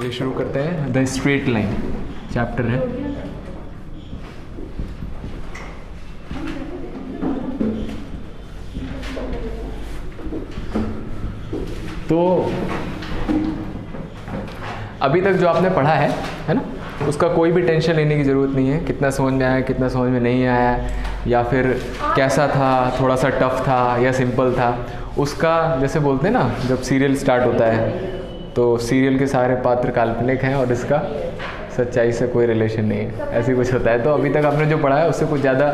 चलिए शुरू करते हैं। द स्ट्रेट लाइन चैप्टर है। तो अभी तक जो आपने पढ़ा है ना, उसका कोई भी टेंशन लेने की ज़रूरत नहीं है। कितना समझ में आया, कितना समझ में नहीं आया, या फिर कैसा था, थोड़ा सा टफ था या सिंपल था, उसका जैसे बोलते हैं ना, जब सीरियल स्टार्ट होता है तो सीरियल के सारे पात्र काल्पनिक हैं और इसका सच्चाई से कोई रिलेशन नहीं है, ऐसे कुछ होता है। तो अभी तक आपने जो पढ़ा है उससे कुछ ज़्यादा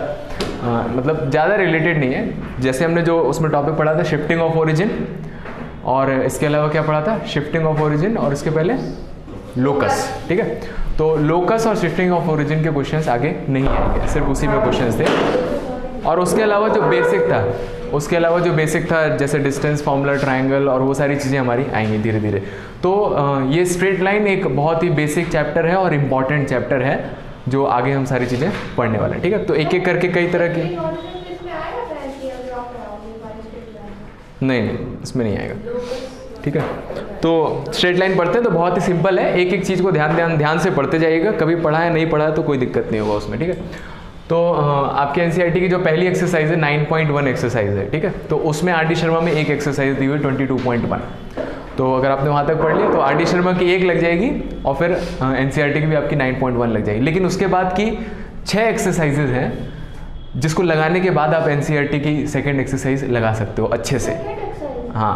मतलब ज़्यादा रिलेटेड नहीं है। जैसे हमने जो उसमें टॉपिक पढ़ा था शिफ्टिंग ऑफ ओरिजिन, और इसके अलावा क्या पढ़ा था, शिफ्टिंग ऑफ ओरिजिन, और इसके पहले लोकस। ठीक है, तो लोकस और शिफ्टिंग ऑफ ओरिजिन के क्वेश्चंस आगे नहीं आएंगे, सिर्फ उसी में क्वेश्चंस थे। और उसके अलावा जो बेसिक था, जैसे डिस्टेंस फार्मूला, ट्रायंगल और वो सारी चीज़ें हमारी आएंगी धीरे धीरे। तो ये स्ट्रेट लाइन एक बहुत ही बेसिक चैप्टर है और इम्पॉर्टेंट चैप्टर है, जो आगे हम सारी चीज़ें पढ़ने वाले हैं। ठीक है, तो एक एक करके कई तरह की नहीं, इसमें नहीं आएगा। ठीक है, तो स्ट्रेट लाइन पढ़ते हैं तो बहुत ही सिंपल है, एक एक चीज़ को ध्यान से पढ़ते जाइएगा। कभी पढ़ा है नहीं पढ़ा है तो कोई दिक्कत नहीं होगा उसमें। ठीक है, तो आपके एनसीईआरटी की जो पहली एक्सरसाइज है 9.1 एक्सरसाइज है। ठीक है, तो उसमें आर डी शर्मा में एक एक्सरसाइज दी हुई 22.1। तो अगर आपने वहाँ तक पढ़ लिया तो आर डी शर्मा की एक लग जाएगी और फिर एनसीईआरटी की भी आपकी 9.1 लग जाएगी। लेकिन उसके बाद की 6 एक्सरसाइजेज हैं जिसको लगाने के बाद आप एनसीईआरटी की सेकेंड एक्सरसाइज लगा सकते हो अच्छे से। हाँ,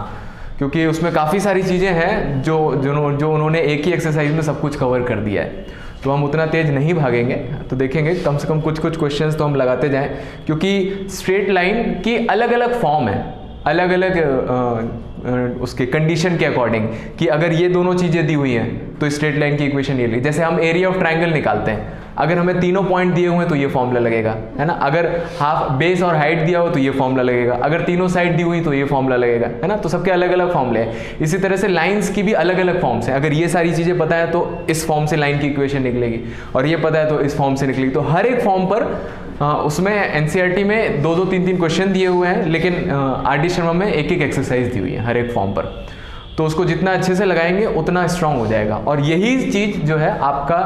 क्योंकि उसमें काफ़ी सारी चीज़ें हैं जो उन्होंने एक ही एक्सरसाइज में सब कुछ कवर कर दिया है। तो हम उतना तेज नहीं भागेंगे, तो देखेंगे कम से कम कुछ क्वेश्चंस तो हम लगाते जाएं, क्योंकि स्ट्रेट लाइन की अलग अलग फॉर्म है, अलग अलग उसके कंडीशन के अकॉर्डिंग, कि अगर ये दोनों चीज़ें दी हुई हैं तो स्ट्रेट लाइन की इक्वेशन ये ली। जैसे हम एरिया ऑफ ट्रायंगल निकालते हैं, अगर हमें तीनों पॉइंट दिए हुए हैं तो ये फॉर्मूला लगेगा, है ना। अगर हाफ बेस और हाइट दिया हो तो ये फॉर्मूला लगेगा, अगर तीनों साइड दी हुई तो ये फॉर्मूला लगेगा, है ना। तो सबके अलग अलग फॉर्मूले हैं। इसी तरह से लाइंस की भी अलग अलग फॉर्म्स हैं। अगर ये सारी चीज़ें पता है तो इस फॉर्म से लाइन की इक्वेशन निकलेगी, और ये पता है तो इस फॉर्म से निकलेगी। तो हर एक फॉर्म पर उसमें एनसीईआरटी में 2-2, 3-3 क्वेश्चन दिए हुए हैं, लेकिन आर डी शर्मा में एक एक एक्सरसाइज दी हुई है हर एक फॉर्म पर। तो उसको जितना अच्छे से लगाएंगे उतना स्ट्रांग हो जाएगा, और यही चीज़ जो है आपका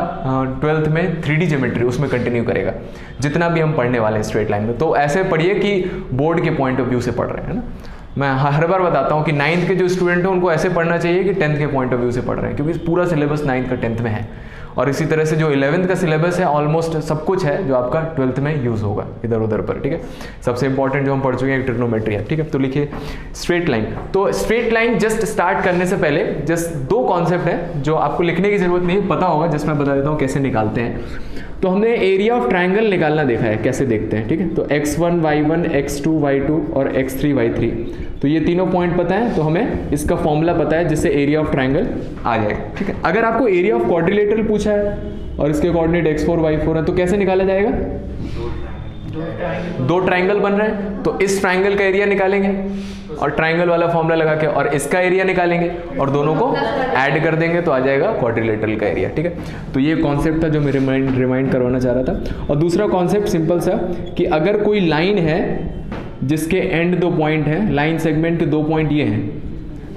12th में 3D ज्योमेट्री उसमें कंटिन्यू करेगा, जितना भी हम पढ़ने वाले हैं स्ट्रेट लाइन में। तो ऐसे पढ़िए कि बोर्ड के पॉइंट ऑफ व्यू से पढ़ रहे हैं, ना। मैं हर बार बताता हूँ कि 9th के जो स्टूडेंट हैं उनको ऐसे पढ़ना चाहिए कि 10th के पॉइंट ऑफ व्यू से पढ़ रहे हैं, क्योंकि पूरा सिलेबस 9th का 10th में है। और इसी तरह से जो 11th का सिलेबस है ऑलमोस्ट सब कुछ है जो आपका 12th में यूज़ होगा इधर उधर पर। ठीक है, सबसे इंपॉर्टेंट जो हम पढ़ चुके हैं ट्रिग्नोमेट्री है। ठीक है, तो लिखिए स्ट्रेट लाइन। तो स्ट्रेट लाइन जस्ट स्टार्ट करने से पहले जस्ट 2 कॉन्सेप्ट है जो आपको लिखने की जरूरत नहीं है, पता होगा, जिस मैं बता देता हूँ कैसे निकालते हैं। तो हमने एरिया ऑफ ट्रायंगल निकालना देखा है, कैसे देखते हैं। ठीक है, तो x1 y1 x2 y2 और x3 y3, तो ये तीनों पॉइंट पता है, तो हमें इसका फॉर्मूला पता है जिससे एरिया ऑफ ट्रायंगल आ जाएगा। ठीक है, अगर आपको एरिया ऑफ क्वाड्रिलेटरल पूछा है और इसके कोऑर्डिनेट x4 y4 है तो कैसे निकाला जाएगा? 2 ट्रायंगल बन रहे हैं तो इस ट्रायंगल का एरिया निकालेंगे और ट्रायंगल वाला फॉर्मूला लगा के, और इसका एरिया निकालेंगे और दोनों को ऐड कर देंगे तो आ जाएगा क्वाड्रिलेटरल का एरिया। ठीक है, तो ये कॉन्सेप्ट था जो मैं रिमाइंड करवाना चाह रहा था। और दूसरा कॉन्सेप्ट सिंपल सा, कि अगर कोई लाइन है जिसके एंड 2 पॉइंट हैं, लाइन सेगमेंट के 2 पॉइंट ये हैं,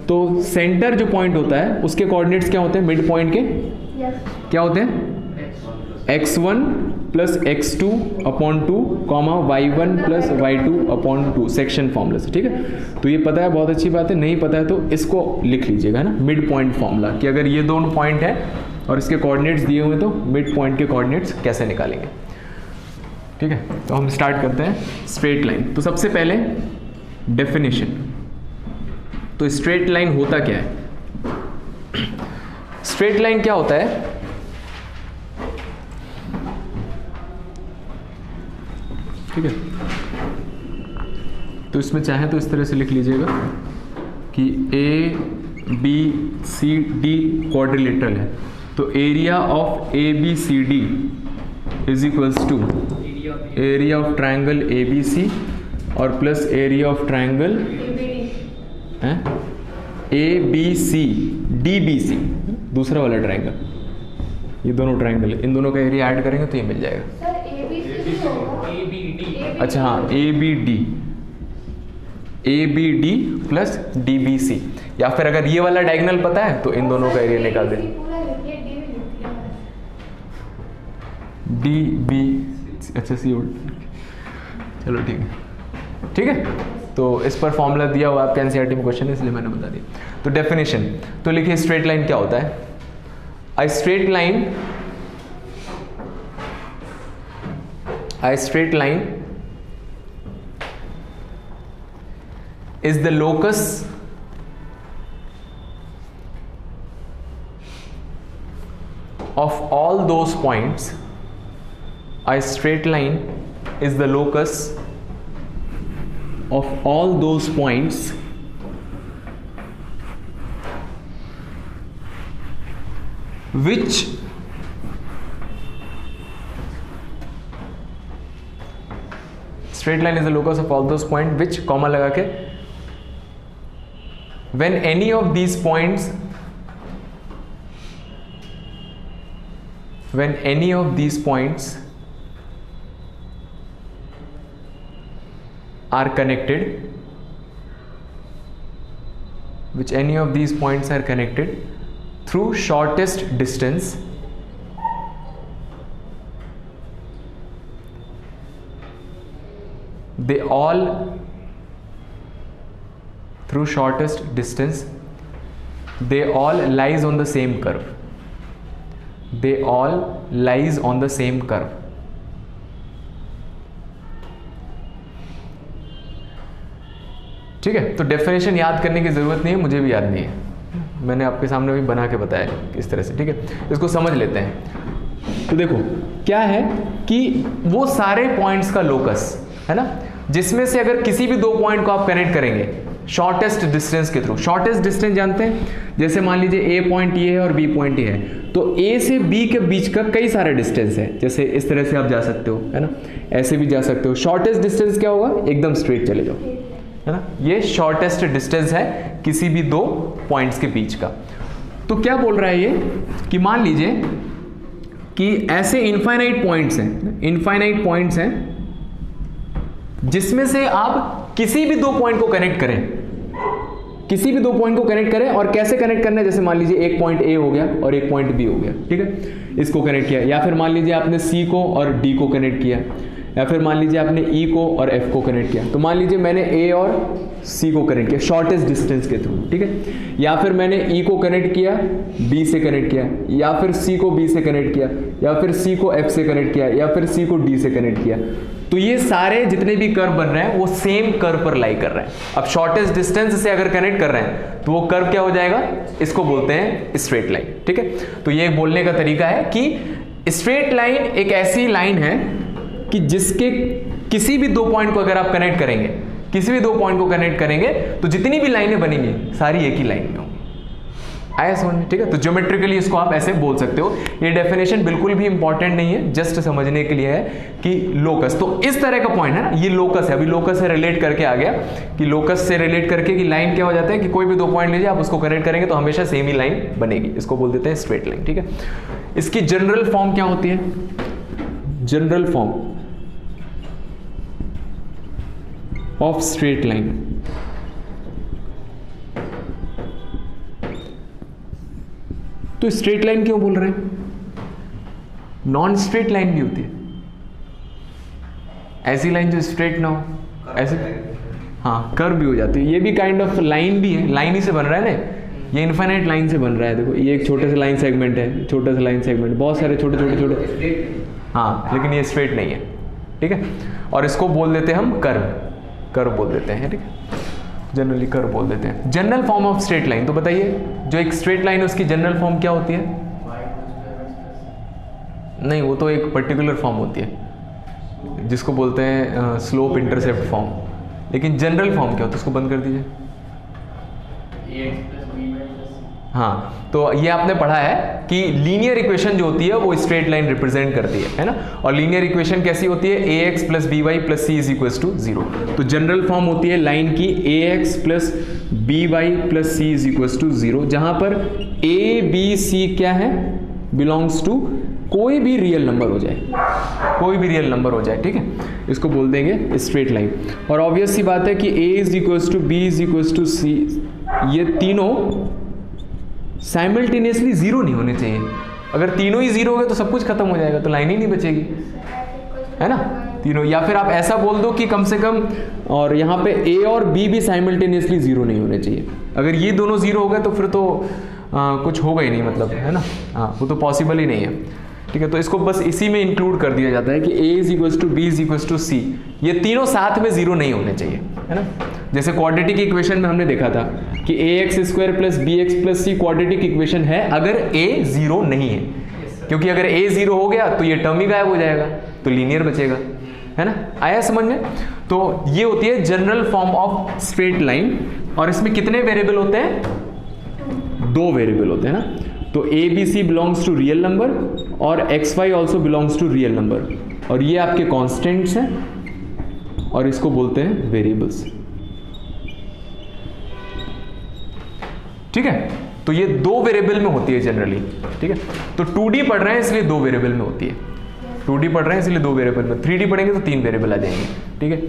तो सेंटर जो पॉइंट होता है उसके कोऑर्डिनेट्स क्या होते हैं? मिड पॉइंट के क्या होते हैं? x1 plus x2 upon 2 comma y1 plus y2 upon 2 section formula से। ठीक है, तो ये पता है, बहुत अच्छी बात है। नहीं पता है तो इसको लिख लीजिएगा ना, मिड पॉइंट फॉर्मूला, कि अगर ये दोनों पॉइंट है और इसके कोऑर्डिनेट्स दिए हुए तो मिड पॉइंट के कोऑर्डिनेट्स कैसे निकालेंगे। ठीक है, तो हम स्टार्ट करते हैं स्ट्रेट लाइन। तो सबसे पहले डेफिनेशन, तो स्ट्रेट लाइन होता क्या है? स्ट्रेट लाइन क्या होता है? ठीक है, तो इसमें चाहे तो इस तरह से लिख लीजिएगा कि ABCD क्वाड्रिलेटरल है, तो area of ABCD is equals to area of triangle ABC और plus area of triangle ABC DBC, दूसरा वाला ट्रायंगल। ये दोनों ट्रायंगल है, इन दोनों का एरिया ऐड करेंगे तो ये मिल जाएगा। अच्छा हाँ, ABD प्लस DBC, या फिर अगर ये वाला डायगोनल पता है तो इन दोनों का एरिया निकाल दें। डी बी, अच्छा सी उल्टा, चलो ठीक है, ठीक है। तो इस पर फॉर्मूला दिया हुआ आपके एनसीईआरटी में क्वेश्चन है, इसलिए मैंने बता दिया। तो डेफिनेशन तो लिखिए, स्ट्रेट लाइन क्या होता है? A straight line is the locus of all those points. A straight line is the locus of all those points which straight line is the locus of all those points which, comma लगा के, when any of these points are connected, through shortest distance, they all lies on the same curve. ठीक है। तो definition याद करने की जरूरत नहीं है, मुझे भी याद नहीं है, मैंने आपके सामने भी बना के बताया इस तरह से, ठीक है। इसको समझ लेते हैं। तो देखो क्या है कि वो सारे पॉइंट्स का लोकस है ना, जिसमें से अगर किसी भी दो पॉइंट को आप कनेक्ट करेंगे शॉर्टेस्ट डिस्टेंस के थ्रू। शॉर्टेस्ट डिस्टेंस जानते हैं, जैसे मान लीजिए ए पॉइंट ये है और बी पॉइंट ये है, तो ए से बी के बीच का कई सारे डिस्टेंस है, जैसे इस तरह से आप जा सकते हो, है ना, ऐसे भी जा सकते हो। शॉर्टेस्ट डिस्टेंस क्या होगा? एकदम स्ट्रेट चले जाओ, है ना, ये शॉर्टेस्ट डिस्टेंस है किसी भी दो पॉइंट्स के बीच का। तो क्या बोल रहा है ये कि मान लीजिए कि ऐसे इनफाइनाइट पॉइंट्स हैं जिसमें से आप किसी भी दो पॉइंट को कनेक्ट करें, और कैसे कनेक्ट करना है, जैसे मान लीजिए एक पॉइंट ए हो गया और एक पॉइंट बी हो गया, ठीक है, इसको कनेक्ट किया, या फिर मान लीजिए आपने सी को और डी को कनेक्ट किया, या फिर मान लीजिए आपने ई को और एफ को कनेक्ट किया। तो मान लीजिए मैंने ए और सी को कनेक्ट किया शॉर्टेस्ट डिस्टेंस के थ्रू, ठीक है, या फिर मैंने ई को कनेक्ट किया, बी से कनेक्ट किया, या फिर सी को बी से कनेक्ट किया, या फिर सी को एफ से कनेक्ट किया, या फिर सी को डी से कनेक्ट किया। तो ये सारे जितने भी कर्व बन रहे हैं वो सेम कर्व पर लाई कर रहे हैं। अब शॉर्टेस्ट डिस्टेंस से अगर कनेक्ट कर रहे हैं तो वो कर्व क्या हो जाएगा? इसको बोलते हैं स्ट्रेट लाइन, ठीक है। तो ये बोलने का तरीका है कि स्ट्रेट लाइन एक ऐसी लाइन है कि जिसके किसी भी दो पॉइंट को अगर आप कनेक्ट करेंगे, तो जितनी भी लाइनें बनेंगी सारी एक ही लाइन में होंगी। आया समझ में? ठीक है। तो ज्योमेट्रिकली इसको आप ऐसे बोल सकते हो। ये डेफिनेशन बिल्कुल भी इंपॉर्टेंट नहीं है, जस्ट समझने के लिए है कि लोकस, तो इस तरह का पॉइंट है ना, ये लोकस है। अभी लोकस से रिलेट करके आ गया कि लोकस से रिलेट करके कि लाइन क्या हो जाता है कि कोई भी दो पॉइंट लीजिए, आप उसको कनेक्ट करेंगे तो हमेशा सेम ही लाइन बनेगी। इसको बोल देते हैं स्ट्रेट लाइन, ठीक है। इसकी जनरल फॉर्म क्या होती है? General form of straight line, तो स्ट्रेट लाइन क्यों बोल रहे हैं? नॉन स्ट्रेट लाइन भी होती है, ऐसी लाइन जो स्ट्रेट ना हो, ऐसे हाँ कर्व भी हो जाती है। ये भी काइंड ऑफ लाइन भी है, लाइन ही से बन रहा है ना, ये इनफाइनाइट लाइन से बन रहा है। देखो ये एक छोटे से लाइन सेगमेंट है, छोटा सा लाइन सेगमेंट, बहुत सारे छोटे छोटे हाँ, लेकिन ये स्ट्रेट नहीं है, ठीक है। और इसको बोल देते हैं हम कर्व बोल देते हैं, ठीक है, जनरली कर्व बोल देते हैं। General form of straight line, तो बताइए जो एक स्ट्रेट लाइन है उसकी जनरल फॉर्म क्या होती है? नहीं, वो तो एक पर्टिकुलर फॉर्म होती है जिसको बोलते हैं स्लोप इंटरसेप्ट फॉर्म, लेकिन जनरल फॉर्म क्या होता है? उसको बंद कर दीजिए। हाँ, तो ये आपने पढ़ा है कि लीनियर इक्वेशन जो होती है वो स्ट्रेट लाइन रिप्रेजेंट करती है ना। और लीनियर इक्वेशन कैसी होती है? ax plus b y plus c is equal to 0। तो जनरल फॉर्म होती है लाइन की ax plus b y plus c is equal to 0, जहां पर a b c क्या है? बिलोंग्स टू कोई भी रियल नंबर हो जाए, ठीक है, इसको बोल देंगे स्ट्रेट लाइन। और ऑब्वियस सी बात है कि a is equal to B is equal to C, ये तीनों साइमल्टेनियसली 0 नहीं होने चाहिए, अगर तीनों ही जीरो हो गए तो सब कुछ खत्म हो जाएगा, तो लाइन ही नहीं बचेगी, है ना, तीनों। या फिर आप ऐसा बोल दो कि कम से कम, और यहाँ पे ए और बी भी साइमल्टेनियसली जीरो नहीं होने चाहिए। अगर ये दोनों जीरो हो गए तो फिर तो कुछ होगा ही नहीं, मतलब, है ना, हाँ, वो तो पॉसिबल ही नहीं है, ठीक है। तो इसको बस इसी में इंक्लूड कर दिया जाता है कि a is equal to B is equal to C, ये तीनों साथ में जीरो नहीं होने चाहिए, है ना। जैसे क्वाड्रेटिक इक्वेशन में हमने देखा था कि ax square plus B X plus C quadratic equation है अगर a जीरो नहीं है, क्योंकि अगर a जीरो हो गया तो ये टर्म ही गायब हो जाएगा, तो लीनियर बचेगा, है ना। आया समझ में? तो ये होती है general form of straight line, और इसमें कितने वेरिएबल होते हैं? 2 वेरिएबल होते हैं ना। तो a b c belongs to real number और x y also belongs to real number, और ये आपके कॉन्स्टेंट्स हैं और इसको बोलते हैं वेरिएबल्स, ठीक है। तो ये 2 वेरिएबल में होती है जनरली, ठीक है। तो 2D पढ़ रहे हैं इसलिए 2 वेरिएबल में होती है, 2D पढ़ रहे हैं इसलिए 2 वेरिएबल में, 3D पढ़ेंगे तो 3 वेरिएबल आ जाएंगे, ठीक है,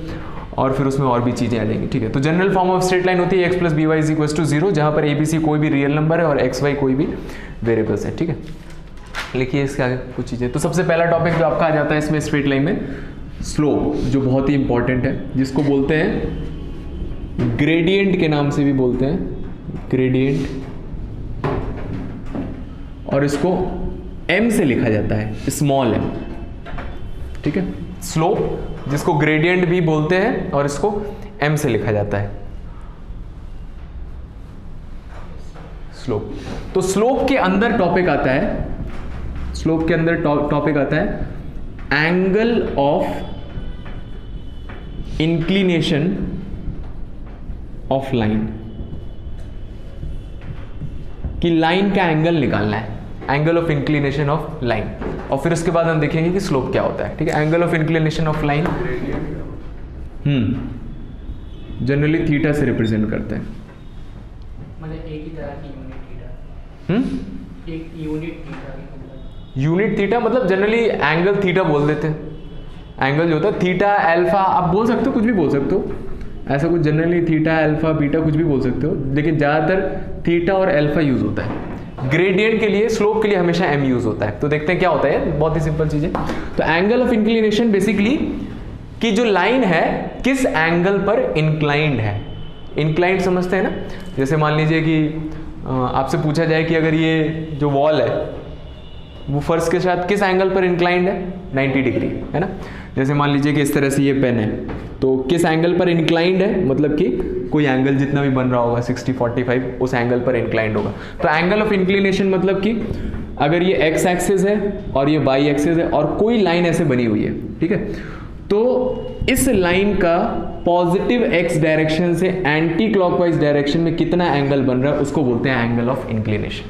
और फिर उसमें और भी चीजें आ जाएंगी, ठीक है। तो general form of straight line होती है x plus b y is equal to 0, जहां पर a b c कोई भी रियल नंबर है और x y कोई भी वेरिएबल्स है, ठीक है। लिखिए इसके आगे कुछ चीजें। तो सबसे पहला टॉपिक जो आपका आ जाता है इसमें स्ट्रेट लाइन में, स्लोप, जो बहुत ही इंपॉर्टेंट है, जिसको बोलते हैं ग्रेडियंट के नाम से भी बोलते हैं, ग्रेडियंट, और इसको m से लिखा जाता है, स्मॉल m, ठीक है। स्लोप जिसको ग्रेडियंट भी बोलते हैं और इसको m से लिखा जाता है, स्लोप। तो स्लोप के अंदर टॉपिक आता है, स्लोप के अंदर टॉपिक आता है angle of inclination of line, कि लाइन का एंगल निकालना है, angle of inclination of line, और फिर उसके बाद हम देखेंगे कि स्लोप क्या होता है, ठीक है। Angle of inclination of line generally theta से रिप्रेजेंट करते हैं, मतलब एक ही तरह की यूनिट थीटा, एक यूनिट थीटा, यूनिट थीटा मतलब जनरली एंगल थीटा बोल देते हैं, एंगल जो होता है थीटा अल्फा, आप बोल सकते हो, कुछ भी बोल सकते हो, ऐसा कुछ जनरली थीटा अल्फा बीटा कुछ भी बोल सकते हो, लेकिन ज़्यादातर थीटा और अल्फा यूज होता है। ग्रेडियंट के लिए, स्लोप के लिए हमेशा m यूज होता है। तो देखते हैं क्या होता है, बहुत ही सिंपल चीज है। तो एंगल ऑफ इंक्लिनेशन बेसिकली कि जो लाइन है किस एंगल पर इंक्लाइंड है, इंक्लाइंड समझते हैं ना। जैसे मान लीजिए कि आपसे पूछा जाए कि अगर ये जो वॉल है वो फर्श के साथ किस एंगल पर इंक्लाइंड है, 90 डिग्री, है ना। जैसे मान लीजिए कि इस तरह से ये पेन है, तो किस एंगल पर इंक्लाइंड है, मतलब कि कोई एंगल जितना भी बन रहा होगा 60 45 उस एंगल पर इंक्लाइंड होगा। तो एंगल ऑफ इंक्लिनेशन मतलब कि अगर ये एक्स एक्सिस है और ये वाई एक्सिस है और कोई लाइन ऐसे बनी हुई है, ठीक है, तो इस लाइन का पॉजिटिव एक्स डायरेक्शन से एंटी क्लॉकवाइज डायरेक्शन में कितना एंगल बन रहा है उसको बोलते हैं एंगल ऑफ इंक्लिनेशन,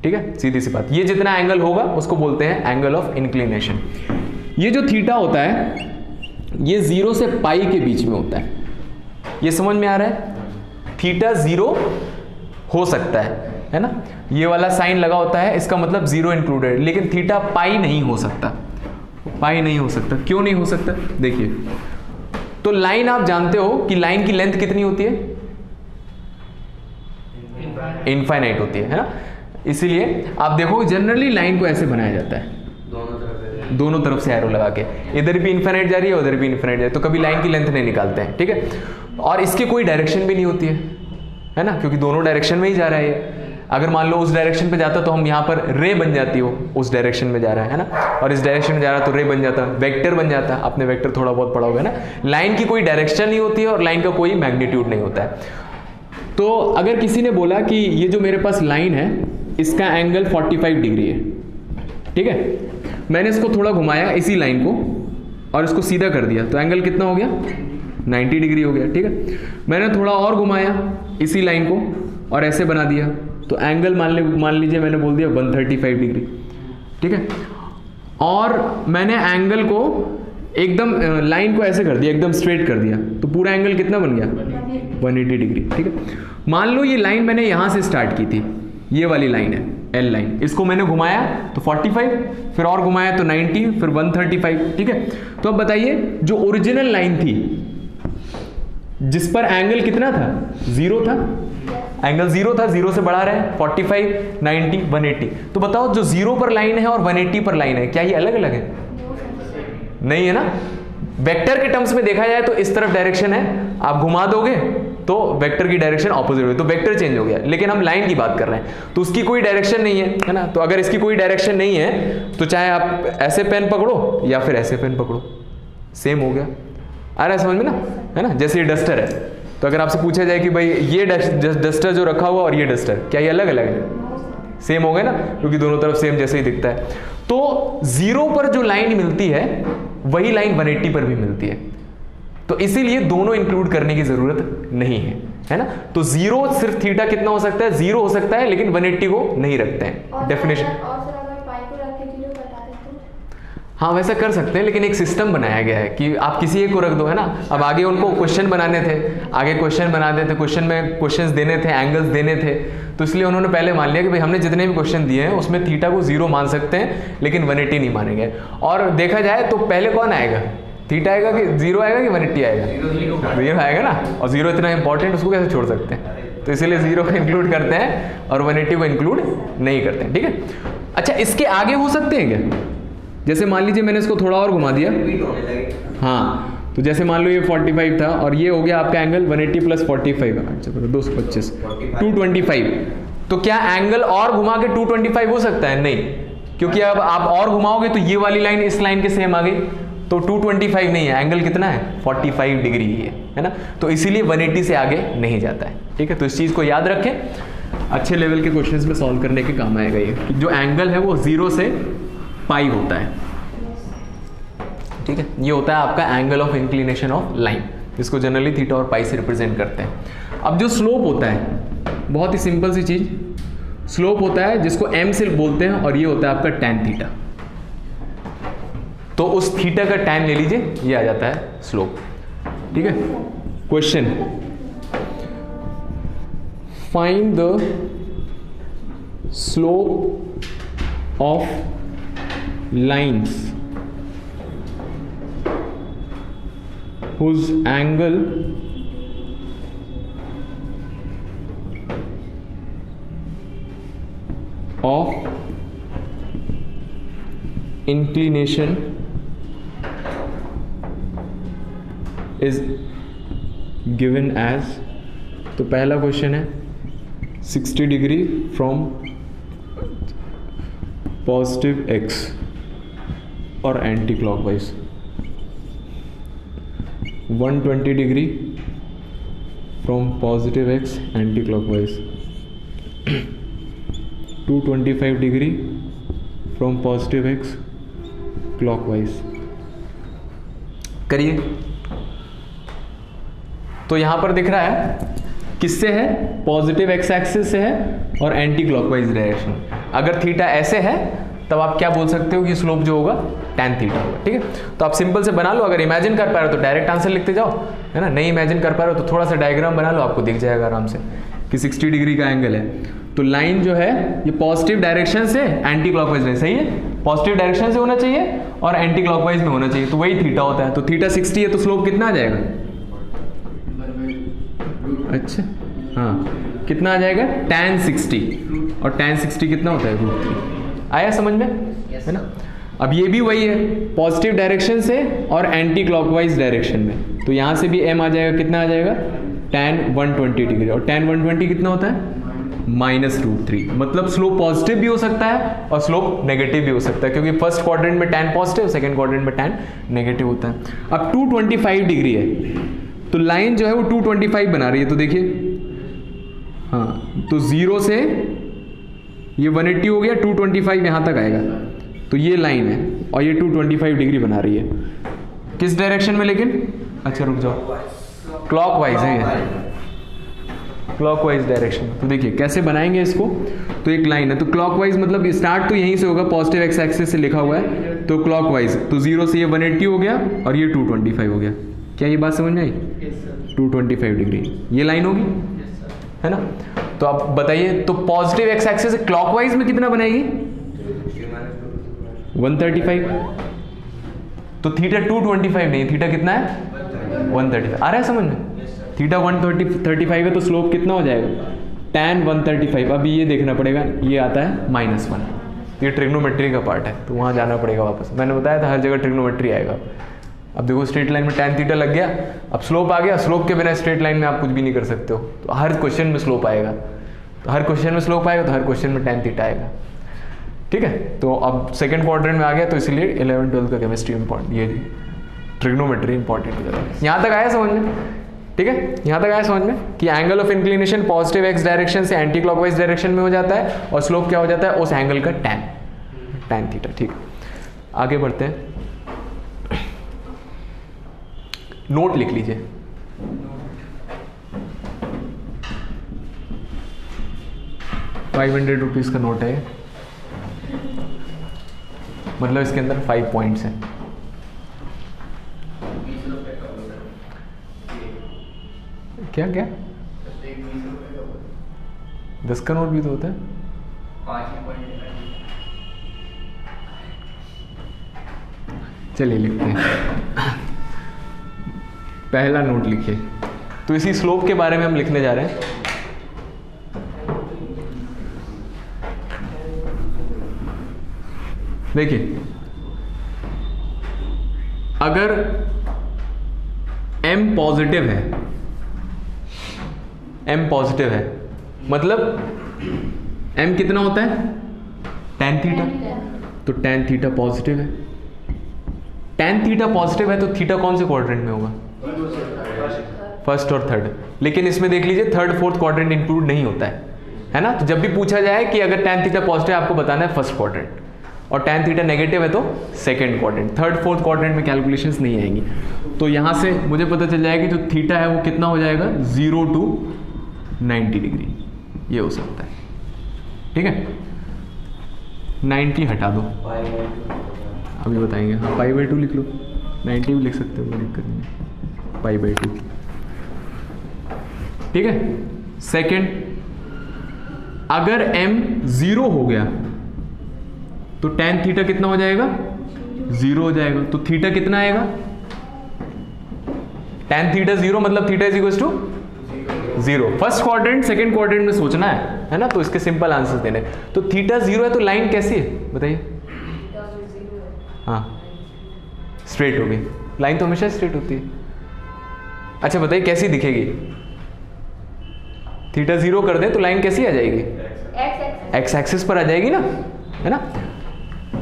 ठीक है, सीधी सी बात। ये जितना एंगल होगा उसको बोलते हैं एंगल ऑफ इंक्लिनेशन। ये जो थीटा होता है ये 0 से पाई के बीच में होता है, ये समझ में आ रहा है। थीटा 0 हो सकता है ना, ये वाला साइन लगा होता है, इसका मतलब 0 इंक्लूडेड, लेकिन थीटा पाई नहीं हो सकता, पाई नहीं हो सकता। क्यों नहीं हो सकता, देखिए। तो लाइन आप जानते हो कि लाइन की लेंथ कितनी होती है, इनफाइनाइट होती है ना। इसीलिए आप देखो जनरली लाइन को ऐसे बनाया जाता है, दोनों तरफ से एरो लगा के, इधर भी इनफाइनाइट जा रही है उधर भी इनफाइनाइट जा रही है, तो कभी लाइन की लेंथ नहीं निकालते हैं, ठीक है। और इसकी कोई डायरेक्शन भी नहीं होती है ना, क्योंकि दोनों डायरेक्शन में ही जा रहा है ये। अगर मान लो उस डायरेक्शन पे जाता तो हम यहाँ पर रे बन जाती हो, उस डायरेक्शन में जा रहा है ना, और इस डायरेक्शन में जा रहा तो रे बन जाता, वेक्टर बन जाता। आपने वेक्टर थोड़ा बहुत पढ़ा होगा ना। लाइन की कोई डायरेक्शन नहीं होती है और लाइन का कोई मैग्नीट्यूड नहीं होता है। तो अगर किसी ने बोला कि ये जो मेरे पास लाइन है इसका एंगल 45 डिग्री है, ठीक है, मैंने इसको थोड़ा घुमाया इसी लाइन को और इसको सीधा कर दिया, तो एंगल कितना हो गया, 90 डिग्री हो गया, ठीक है। मैंने थोड़ा और घुमाया इसी लाइन को और ऐसे बना दिया, तो एंगल मान लीजिए मैंने बोल दिया 135 डिग्री, ठीक है। और मैंने एंगल को एकदम लाइन को ऐसे कर दिया, एकदम स्ट्रेट कर दिया, तो पूरा एंगल कितना बन गया, 180 डिग्री, ठीक है। मान लो ये लाइन मैंने यहां से स्टार्ट की थी, ये वाली लाइन है एल लाइन, इसको मैंने घुमाया तो 45, फिर और घुमाया तो 90, फिर 135, ठीक है। तो अब बताइए जो ओरिजिनल लाइन थी जिस पर एंगल कितना था, 0 था, एंगल 0 था, 0 से बढ़ा रहे हैं 45, 90, 180। तो बताओ जो 0 पर लाइन है और 180 पर लाइन है, क्या ये अलग अलग है? नहीं है ना। वेक्टर के टर्म्स में देखा जाए तो इस तरफ डायरेक्शन है, आप घुमा दोगे तो वेक्टर की डायरेक्शन ऑपोजिट होगी, तो वेक्टर चेंज हो गया। लेकिन हम लाइन की बात कर रहे हैं तो उसकी कोई डायरेक्शन नहीं है ना। तो अगर इसकी कोई डायरेक्शन नहीं है तो चाहे आप ऐसे पेन पकड़ो या फिर ऐसे पेन पकड़ो, सेम हो गया। आ रहा है समझ में ना, है ना। जैसे ये डस्टर है, तो अगर आपसे पूछा जाए कि भाई ये डस्टर जो रखा हुआ और ये डस्टर, क्या ये अलग अलग है? सेम हो गए ना, क्योंकि दोनों तरफ सेम जैसे ही दिखता है। तो 0 पर जो लाइन मिलती है वही लाइन 180 पर भी मिलती है, तो इसीलिए दोनों इंक्लूड करने की जरूरत नहीं है ना। तो 0 सिर्फ थीटा कितना हो सकता है? 0 हो सकता है, लेकिन 180 को नहीं रखते हैं डेफिनेशन। हाँ वैसा कर सकते हैं, लेकिन एक सिस्टम बनाया गया है कि आप किसी एक को रख दो, है ना। अब आगे उनको क्वेश्चन बनाने थे, आगे क्वेश्चन बनाते थे, क्वेश्चन में क्वेश्चंस देने थे, एंगल्स देने थे, तो इसलिए उन्होंने पहले मान लिया कि भाई हमने जितने भी क्वेश्चन दिए हैं उसमें थीटा को 0 मान सकते हैं, लेकिन 180 नहीं मानेंगे। और देखा जाए तो पहले कौन आएगा? थीटा आएगा कि 0 आएगा कि 180 आएगा? 0 आएगा ना। और 0 इतना इंपॉर्टेंट, उसको कैसे छोड़ सकते हैं? तो इसीलिए 0 को इंक्लूड करते हैं और 180 को इंक्लूड नहीं करते हैं, ठीक है। अच्छा, इसके आगे हो सकते हैं क्या? जैसे मान लीजिए मैंने इसको थोड़ा और घुमा दिया, हाँ, तो जैसे मान लो ये 45 था और ये हो गया आपका एंगल 180 प्लस 45, अच्छा 225, 225। तो क्या एंगल और घुमा के 225 हो सकता है? नहीं, क्योंकि अब आप और घुमाओगे तो ये वाली लाइन इस लाइन के सेम आ गई, तो 225 नहीं है, एंगल कितना है? 45 डिग्री ही है ना। तो इसीलिए 180 से आगे नहीं जाता है, ठीक है। तो इस चीज़ को याद रखें, अच्छे लेवल के क्वेश्चंस में सॉल्व करने के काम आएगा ये, कि जो एंगल है वो 0 से पाई होता है, ठीक है। ये होता है आपका angle of inclination of line, जिसको जनरली थीटा और पाई से रिप्रेजेंट करते हैं। अब जो स्लोप होता है, बहुत ही सिंपल सी चीज, स्लोप होता है जिसको m से बोलते हैं, और ये होता है आपका tan थीटा। तो उस थीटा का tan ले लीजिए, ये आ जाता है स्लोप, ठीक है। Question, find the slope of lines whose angle of inclination is given as, तो पहला क्वेश्चन है 60 डिग्री फ्रॉम पॉजिटिव x और anti clockwise, 120 degree from positive x anti clockwise, 225 degree from positive x clockwise. करिए। तो यहां पर दिख रहा है किससे है? पॉजिटिव x एक्सिस से है और एंटी क्लॉकवाइज डायरेक्शन। अगर थीटा ऐसे है तब आप क्या बोल सकते हो कि स्लोप जो होगा tan थीटा होगा, ठीक है। तो आप सिंपल से बना लो, अगर इमेजिन कर पा रहे हो तो डायरेक्ट आंसर लिखते जाओ, है ना। नहीं इमेजिन कर पा रहे हो तो थोड़ा सा डायग्राम बना लो, आपको दिख जाएगा आराम से कि 60 डिग्री का एंगल है, तो लाइन जो है ये पॉजिटिव डायरेक्शन से एंटी क्लॉकवाइज में, सही है, पॉजिटिव डायरेक्शन से होना चाहिए और एंटी क्लॉकवाइज में होना चाहिए, तो वही थीटा होता है। तो थीटा 60 है तो स्लोप कितना आ जाएगा? अच्छा हाँ, कितना आ जाएगा? tan 60, और tan 60 कितना होता है? √3। आया समझ में, है ना। अब ये भी वही है, पॉजिटिव डायरेक्शन से और एंटी क्लॉकवाइज डायरेक्शन में, तो यहां से भी m आ जाएगा, कितना आ जाएगा? tan 120 डिग्री, और tan 120 कितना होता है? -√3। मतलब स्लोप पॉजिटिव भी हो सकता है और स्लोप नेगेटिव भी हो सकता है, क्योंकि फर्स्ट क्वाड्रेंट में tan पॉजिटिव, सेकंड क्वाड्रेंट में tan नेगेटिव होता है। अब 225 डिग्री है, तो लाइन जो है वो 225 बना रही है, तो देखिए हाँ, तो 0 से ये 180 हो गया, 225 यहां तक आएगा, तो ये लाइन है और ये 225 डिग्री बना रही है। किस डायरेक्शन में लेकिन? अच्छा रुक जाओ, क्लॉकवाइज है ये, क्लॉकवाइज डायरेक्शन। तो देखिए कैसे बनाएंगे इसको, तो एक लाइन है, तो क्लॉकवाइज मतलब स्टार्ट तो यहीं से होगा, पॉजिटिव एक्स एक्सिस से लिखा हुआ है, तो क्लॉकवाइज, तो 0 से ये 180 हो गया और ये 225 हो गया। क्या ये बात समझ में आई? 225 डिग्री ये लाइन होगी, है ना। तो आप बताइए, तो पॉजिटिव एक्स एक्सिस से क्लॉकवाइज में कितना बनाएगी? 135। तो थीटा 225 नहीं, थीटा कितना है? 135। आ रहा है समझ में? थीटा 135 है तो स्लोप कितना हो जाएगा? tan 135, अभी ये देखना पड़ेगा, ये आता है -1, ये ट्रिग्नोमेट्री का पार्ट है, तो वहाँ जाना पड़ेगा वापस। मैंने बताया था हर जगह ट्रिग्नोमेट्री आएगा। अब देखो स्ट्रेट लाइन में tan थीटा लग गया, अब स्लोप आ गया, स्लोप के बिना स्ट्रेट लाइन में आप कुछ भी नहीं कर सकते हो, तो हर क्वेश्चन में स्लोप आएगा, तो हर क्वेश्चन में स्लोप आएगा, तो हर क्वेश्चन में tan थीटा आएगा। ठीक है, तो अब सेकंड क्वाड्रेंट में आ गया, तो इसीलिए 11-12 का केमिस्ट्री इंपॉर्टेंट, ये ट्रिग्नोमेट्री इंपॉर्टेंट हो जाता है। यहाँ तक आया समझ में? ठीक है, यहाँ तक आया समझ में कि angle of inclination positive x direction से एंटी क्लॉकवाइज डायरेक्शन में हो जाता है, और स्लोप क्या हो जाता है? उस एंगल का tan थीटा। ठीक, आगे बढ़ते हैं, नोट लिख लीजिए। ₹500 का नोट है, मतलब इसके अंदर 5 पॉइंट्स हैं। क्या क्या 10 का नोट भी तो होता है। चलिए लिखते हैं, पहला नोट लिखिए। तो इसी स्लोप के बारे में हम लिखने जा रहे हैं। देखिए, अगर m पॉजिटिव है, m पॉजिटिव है, मतलब m कितना होता है? tan थीटा, तो tan थीटा पॉजिटिव है। tan थीटा पॉजिटिव है, तो थीटा कौन से क्वाड्रेंट में होगा? फर्स्ट और थर्ड। लेकिन इसमें देख लीजिए थर्ड फोर्थ क्वाड्रेंट इंक्लूड नहीं होता है ना। तो जब भी पूछा जाए कि अगर tan थीटा पॉजिटिव है, आपको बताना है फर्स्ट क्वाड्रेंट, और tan थीटा नेगेटिव है तो second quadrant. Third fourth quadrant में कैलकुलेशंस नहीं आएंगी। तो यहाँ से मुझे पता चल जाएगा कि जो थीटा है वो कितना हो जाएगा? 0 to 90 डिग्री, ये हो सकता है। ठीक है, 90 हटा दो, अभी बताएंगे। हाँ, π/2 लिख लो, 90 भी लिख सकते हो, कोई दिक्कत नहीं, π/2। ठीक है, सेकंड, अगर m 0 हो गया तो tan थीटा कितना हो जाएगा? 0 हो जाएगा। तो थीटा कितना आएगा? tan थीटा 0, मतलब theta is equal to 0। First quadrant second quadrant में सोचना है ना, तो इसके सिंपल आंसर्स देने। तो थीटा 0 है, तो लाइन कैसी है बताइए? हाँ, स्ट्रेट होगी, लाइन तो हमेशा स्ट्रेट होती है। अच्छा बताइए कैसी दिखेगी? थीटा 0 कर दे तो लाइन कैसी आ जाएगी? एक्स एक्सिस पर आ जाएगी ना, है ना।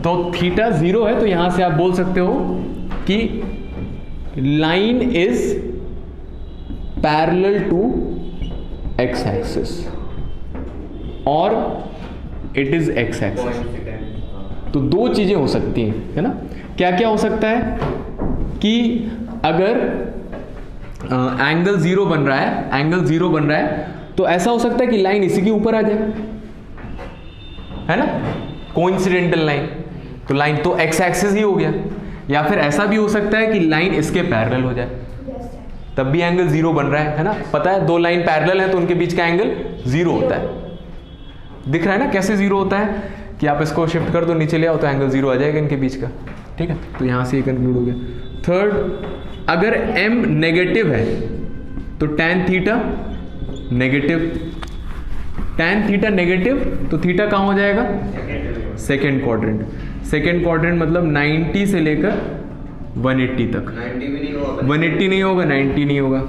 तो थीटा 0 है, तो यहां से आप बोल सकते हो कि line is parallel to x axis और इट इज एक्स एक्सिस। तो दो चीजें हो सकती हैं, है ना। क्या क्या हो सकता है कि अगर एंगल 0 बन रहा है, एंगल 0 बन रहा है, तो ऐसा हो सकता है कि लाइन इसी के ऊपर आ जाए, है ना, कोइंसिडेंटल लाइन। तो लाइन तो एक्स एक्सिस ही हो गया। या फिर ऐसा भी हो सकता है कि लाइन इसके पैरेलल हो जाए, तब भी एंगल 0 बन रहा है ना। पता है, दो लाइन पैरेलल है तो उनके बीच का एंगल 0 होता है। दिख रहा है ना कैसे 0 होता है, कि आप इसको शिफ्ट कर दो, नीचे ले आओ तो एंगल 0 आ जाएगा इनके बीच का। ठीक है, तो यहां से ये कंक्लूड हो गया। थर्ड, अगर m नेगेटिव है तो tan theta negative, tan theta negative, तो थीटा कहाँ हो जाएगा? Second quadrant. सेकेंड क्वाड्रेंट मतलब 90 से लेकर 180 तक। 90 भी नहीं होगा, 180 नहीं होगा, 90 नहीं होगा।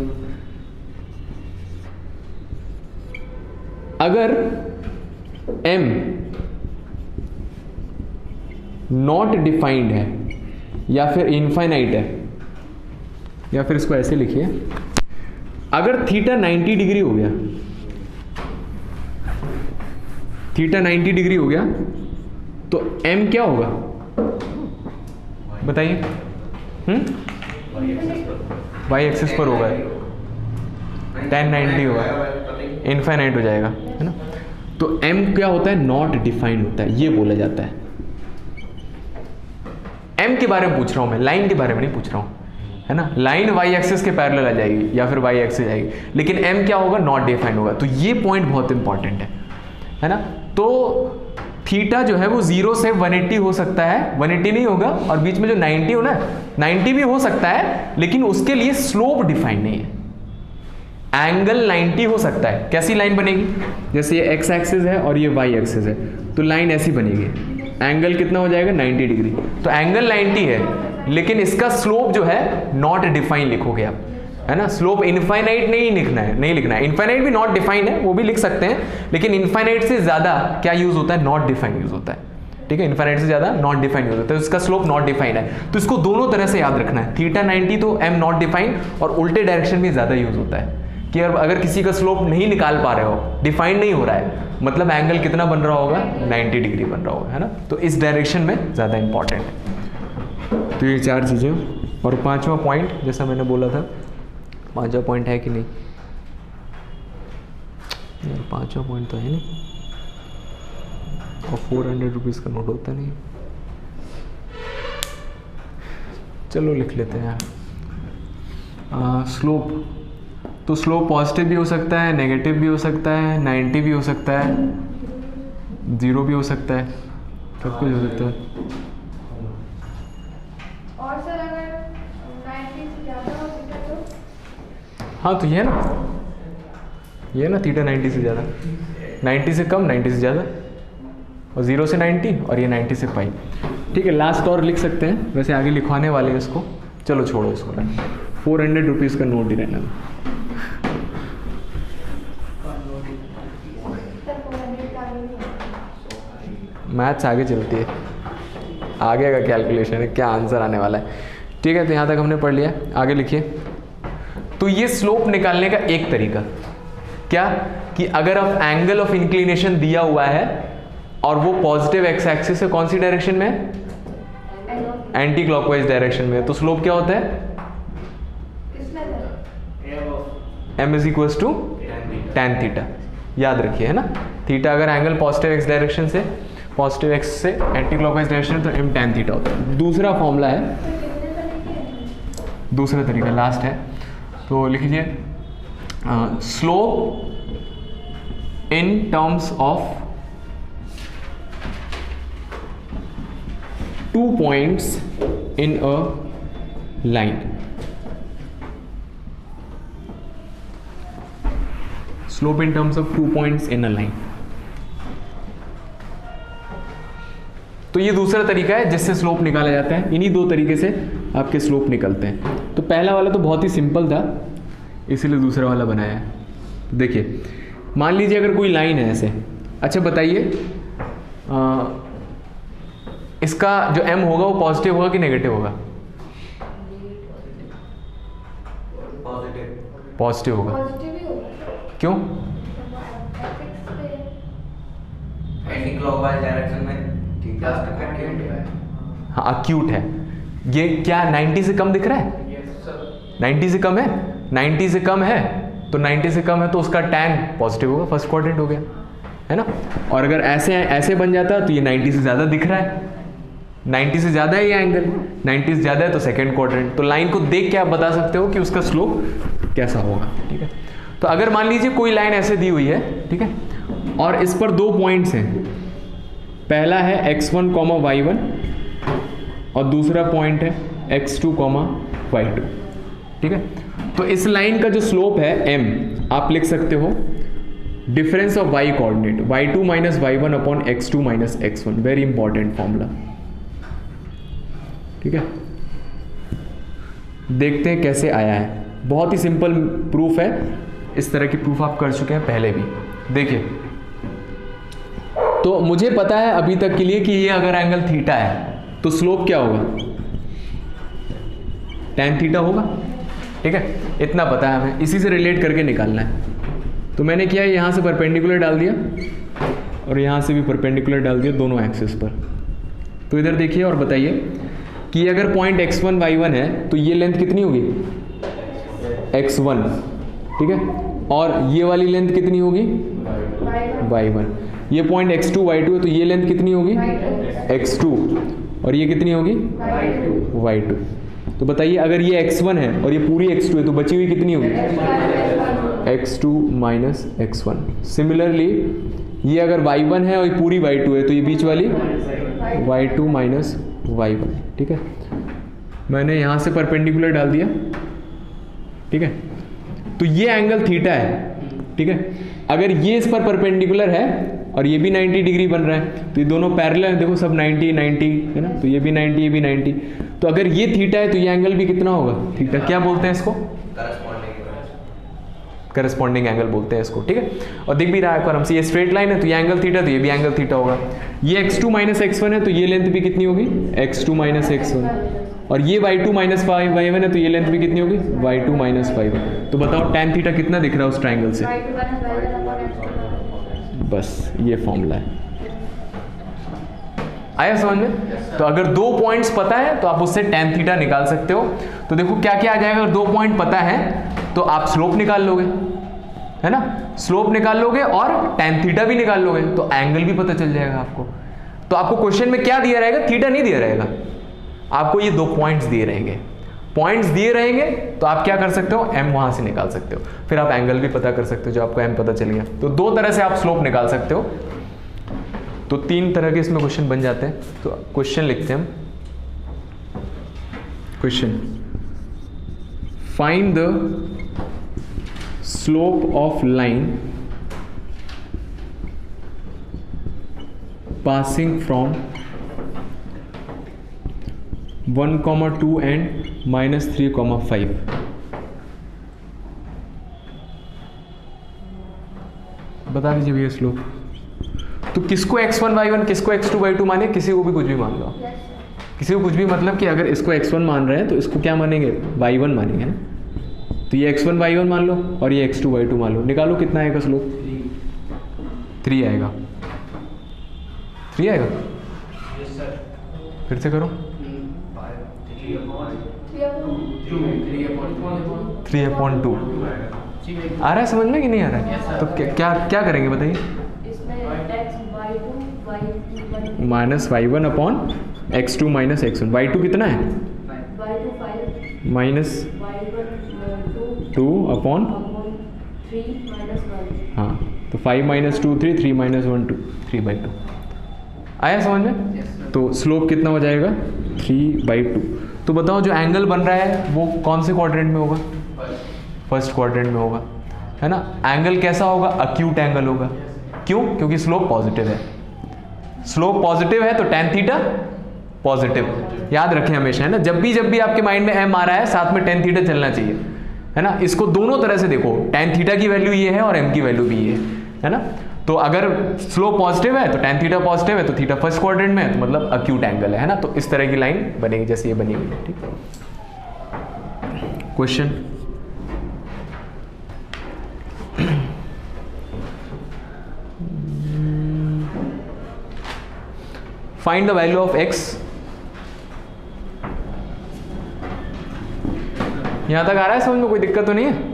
अगर m नॉट डिफाइंड है या फिर इनफाइनाइट है, या फिर इसको ऐसे लिखिए, अगर थीटा 90 डिग्री हो गया, थीटा 90 डिग्री हो गया, तो m क्या होगा बताइए? y एक्सिस पर होगा, tan 90 होगा, इनफाइनाइट हो जाएगा, है ना। तो m क्या होता है? नॉट डिफाइंड होता है, ये बोला जाता है। m के बारे में पूछ रहा हूं मैं, लाइन के बारे में नहीं पूछ रहा हूं, है ना। लाइन y एक्सिस के पैरेलल आ जाएगी या फिर y एक्सिस आएगी, लेकिन m क्या होगा? नॉट डिफाइंड होगा। तो ये पॉइंट बहुत इंपॉर्टेंट है ना। तो थीटा जो है वो 0 से 180 हो सकता है, 180 नहीं होगा, और बीच में जो 90 हो ना, 90 भी हो सकता है, लेकिन उसके लिए स्लोप डिफाइंड नहीं है। एंगल 90 हो सकता है। कैसी लाइन बनेगी? जैसे ये एक्स एक्सिस है और ये वाई एक्सिस है, तो लाइन ऐसी बनेगी, एंगल कितना हो जाएगा 90 डिग्री। तो एंगल 90 है, लेकिन इसका स्लोप जो है नॉट डिफाइन लिखोगे आप, है ना। स्लोप इनफाइनाइट नहीं लिखना है, नहीं लिखना है। इनफाइनाइट भी नॉट डिफाइन है, वो भी लिख सकते हैं, लेकिन इनफाइनाइट से ज्यादा क्या यूज होता है? नॉट डिफाइन यूज होता है, ठीक है। इनफाइनाइट से ज्यादा नॉट डिफाइन यूज होता है, तो इसका स्लोप नॉट डिफाइन है। तो इसको दोनों तरह से याद रखना है, थीटा 90 तो एम नॉट डिफाइन, और उल्टे डायरेक्शन में ज्यादा यूज होता है कि अगर किसी का स्लोप नहीं निकाल पा रहे हो, डिफाइन नहीं हो रहा है, मतलब एंगल कितना बन रहा होगा? 90 डिग्री बन रहा होगा, है ना। तो इस डायरेक्शन में ज़्यादा इंपॉर्टेंट है। तो ये 4 चीज़ें। और 5वां पॉइंट, जैसा मैंने बोला था, 5वां पॉइंट है कि नहीं यार? 5वां पॉइंट तो है नहीं, और 400 रुपीज़ का नोट होता नहीं। चलो लिख लेते हैं यार। स्लोप, तो स्लोप पॉजिटिव भी हो सकता है, नेगेटिव भी हो सकता है, 90 भी हो सकता है, 0 भी हो सकता है, सब कुछ हो सकता है। और सर अगर 90 से ज़्यादा हो थीटा तो? हाँ, तो ये ना थीटा 90 से ज़्यादा, 90 से कम, 90 से ज़्यादा, और 0 से 90, और ये 90 से पाई। ठीक है, लास्ट और लिख सकते हैं, वैसे आगे लिखवाने वाले हैं इसको, चलो छोड़ो इसको। 400 रुपीज़ का नोट ही रहना। मैथ्स आगे चलती है, आगे का कैलकुलेशन है, क्या आंसर आने वाला है। ठीक है, तो यहाँ तक हमने पढ़ लिया, आगे लिखिए। तो ये स्लोप निकालने का एक तरीका क्या, कि अगर आप एंगल ऑफ इंक्लिनेशन दिया हुआ है और वो पॉजिटिव एक्स एक्सिस से कौन सी डायरेक्शन में है? एंटी क्लॉकवाइज डायरेक्शन में, तो स्लोप क्या होता है? m is equal to tan theta. याद रखिए, है ना। थीटा अगर एंगल पॉजिटिव एक्स डायरेक्शन से, पॉजिटिव एक्स से एंटी क्लॉकवाइज डायरेक्शन, तो m tan थीटा होता है। दूसरा फॉर्मूला है, दूसरा तरीका लास्ट है, तो लिख लीजिए slope in terms of 2 points in a line। Slope in terms of 2 points in a line। तो ये दूसरा तरीका है जिससे स्लोप निकाला जाता है। इन्हीं 2 तरीके से आपके स्लोप निकलते हैं। तो पहला वाला तो बहुत ही सिंपल था, इसीलिए दूसरा वाला बनाया है। देखिए, मान लीजिए अगर कोई लाइन है ऐसे, अच्छा बताइए इसका जो m होगा वो पॉजिटिव होगा कि नेगेटिव होगा? पॉजिटिव होगा। पॉजिटिव ही होगा। क्यों? एंटी क्लॉकवाइज डायरेक्शन में थीटा एक्यूट है। हाँ, एक्यूट है। ये क्या 90 से कम दिख रहा है? 90 से कम है, 90 से कम है, तो 90 से कम है तो उसका tan पॉजिटिव होगा, फर्स्ट क्वाड्रेंट हो गया, है ना। और अगर ऐसे बन जाता तो ये 90 से ज़्यादा दिख रहा है, 90 से ज़्यादा है ये एंगल, 90 से ज़्यादा है तो सेकेंड क्वाड्रेंट। तो लाइन को देख के आप बता सकते हो कि उसका स्लोप कैसा होगा। ठीक है, तो अगर मान लीजिए कोई लाइन ऐसे दी हुई है, ठीक है, और इस पर 2 पॉइंट्स हैं, पहला है x1, y1, और दूसरा पॉइंट है x2, y2। ठीक है, तो इस लाइन का जो स्लोप है m, आप लिख सकते हो difference of y coordinate, y2 minus y1 upon x2 minus x1। Very important formula. ठीक है, देखते हैं कैसे आया है। बहुत ही सिंपल प्रूफ है, इस तरह की प्रूफ आप कर चुके हैं पहले भी। देखिए, तो मुझे पता है अभी तक के लिए कि ये अगर एंगल थीटा है तो स्लोप क्या होगा? tan थीटा होगा। ठीक है, इतना पता है हमें, इसी से रिलेट करके निकालना है। तो मैंने क्या, यहाँ से परपेंडिकुलर डाल दिया और यहाँ से भी परपेंडिकुलर डाल दिया, दोनों एक्सिस पर। तो इधर देखिए और बताइए कि अगर पॉइंट x1 y1 है तो ये लेंथ कितनी होगी? x1। ठीक है, और ये वाली लेंथ कितनी होगी? y1। ये पॉइंट x2 y2 है तो ये लेंथ कितनी होगी? x2। और ये कितनी होगी? y2। तो बताइए अगर ये x1 है और ये पूरी x2 है तो बची हुई कितनी होगी? x2 minus x1। सिमिलरली ये अगर y1 है और ये पूरी y2 है तो ये बीच वाली y2 माइनस y1। ठीक है, मैंने यहाँ से परपेंडिकुलर डाल दिया। ठीक है, तो ये एंगल थीटा है, ठीक है। अगर ये इस पर परपेंडिकुलर है और ये भी 90 डिग्री बन रहा है, तो ये दोनों पैरेलल है, देखो सब 90 90 है ना, तो ये भी 90 ये भी 90, तो अगर ये थीटा है तो ये एंगल भी कितना होगा, थीटा। क्या बोलते हैं इसको, करस्पॉन्डिंग एंगल बोलते हैं इसको, ठीक है। और दिख भी रहा है आराम से, ये स्ट्रेट लाइन है तो ये एंगल थीटा, तो ये भी एंगल थीटा होगा। ये x2 माइनस x1 है तो ये लेंथ भी कितनी होगी, x2 माइनस x1, और ये y2 माइनस y1 है तो ये लेंथ भी कितनी होगी, y2 माइनस y1। तो बताओ tan थीटा कितना दिख रहा है उस ट्राइंगल से, बस ये फॉर्मूला है। आया समझ में? तो अगर 2 पॉइंट्स पता है तो आप उससे tan थीटा निकाल सकते हो। तो देखो क्या क्या आ जाएगा, अगर 2 पॉइंट पता है तो आप स्लोप निकाल लोगे, है ना, स्लोप निकाल लोगे और tan थीटा भी निकाल लोगे, तो एंगल भी पता चल जाएगा आपको। तो आपको क्वेश्चन में क्या दिया रहेगा, थीटा नहीं दिया रहेगा, आपको ये 2 पॉइंट्स दिए रहेंगे। पॉइंट्स दिए रहेंगे तो आप क्या कर सकते हो, m वहां से निकाल सकते हो, फिर आप एंगल भी पता कर सकते हो, जो आपको m पता चल गया। तो 2 तरह से आप स्लोप निकाल सकते हो। तो 3 तरह के इसमें क्वेश्चन बन जाते हैं। तो क्वेश्चन लिखते हैं हम, question find the slope of line passing from 1,2 and -3,5। बता दीजिए भैया स्लोप। तो किसको x1 y1 किसको x2 y2 माने, किसी को भी कुछ भी मान लो, किसी को कुछ भी, मतलब कि अगर इसको x1 मान रहे हैं तो इसको क्या मानेंगे, y1 मानेंगे ना। तो ये x1 y1 मान लो और ये x2 y2 मान लो, निकालो कितना आएगा स्लोप, 3 आएगा, 3 आएगा। फिर से करो, 3/2 आ रहा है समझ में कि नहीं आ रहा है? तो क्या क्या करेंगे बताइए, minus y1 upon x2 minus x1, y2 कितना है, माइनस 2 अपॉन, हाँ तो 5 माइनस 2 3, 3 माइनस 1 2, 3/2 आया समझ में। तो स्लोप कितना हो जाएगा, 3/2। तो बताओ जो एंगल बन रहा है वो कौन से क्वाड्रेंट में होगा, फर्स्ट क्वाड्रेंट में होगा, है ना। एंगल कैसा होगा, अक्यूट एंगल होगा, क्यों, क्योंकि स्लोप पॉजिटिव है। स्लोप पॉजिटिव है तो tan थीटा पॉजिटिव, याद रखें हमेशा, है ना। जब भी आपके माइंड में m आ रहा है साथ में tan थीटा चलना चाहिए, है ना। इसको दोनों तरह से देखो, tan थीटा की वैल्यू ये है और m की वैल्यू भी ये है ना। तो अगर स्लोप पॉजिटिव है तो tan थीटा पॉजिटिव है, तो थीटा फर्स्ट क्वाड्रेंट में है, तो मतलब अक्यूट एंगल है ना। तो इस तरह की लाइन बनेगी जैसे ये बनी हुई है, ठीक। Question find the value of x। यहां तक आ रहा है समझ में, कोई दिक्कत तो नहीं है?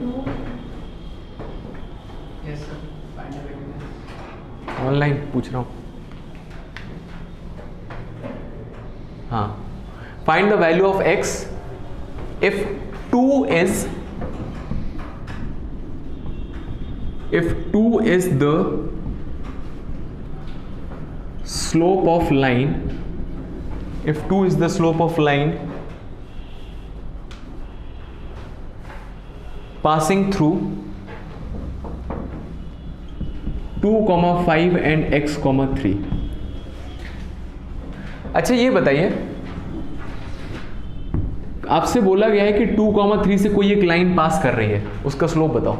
ऑनलाइन पूछ रहा हूं, हाँ। Find the value of x if 2 is the slope of line, if 2 is the slope of line passing through 2,5 and x,3। अच्छा ये बताइए, आपसे बोला गया है कि 2,3 से कोई एक लाइन पास कर रही है, उसका स्लोप बताओ।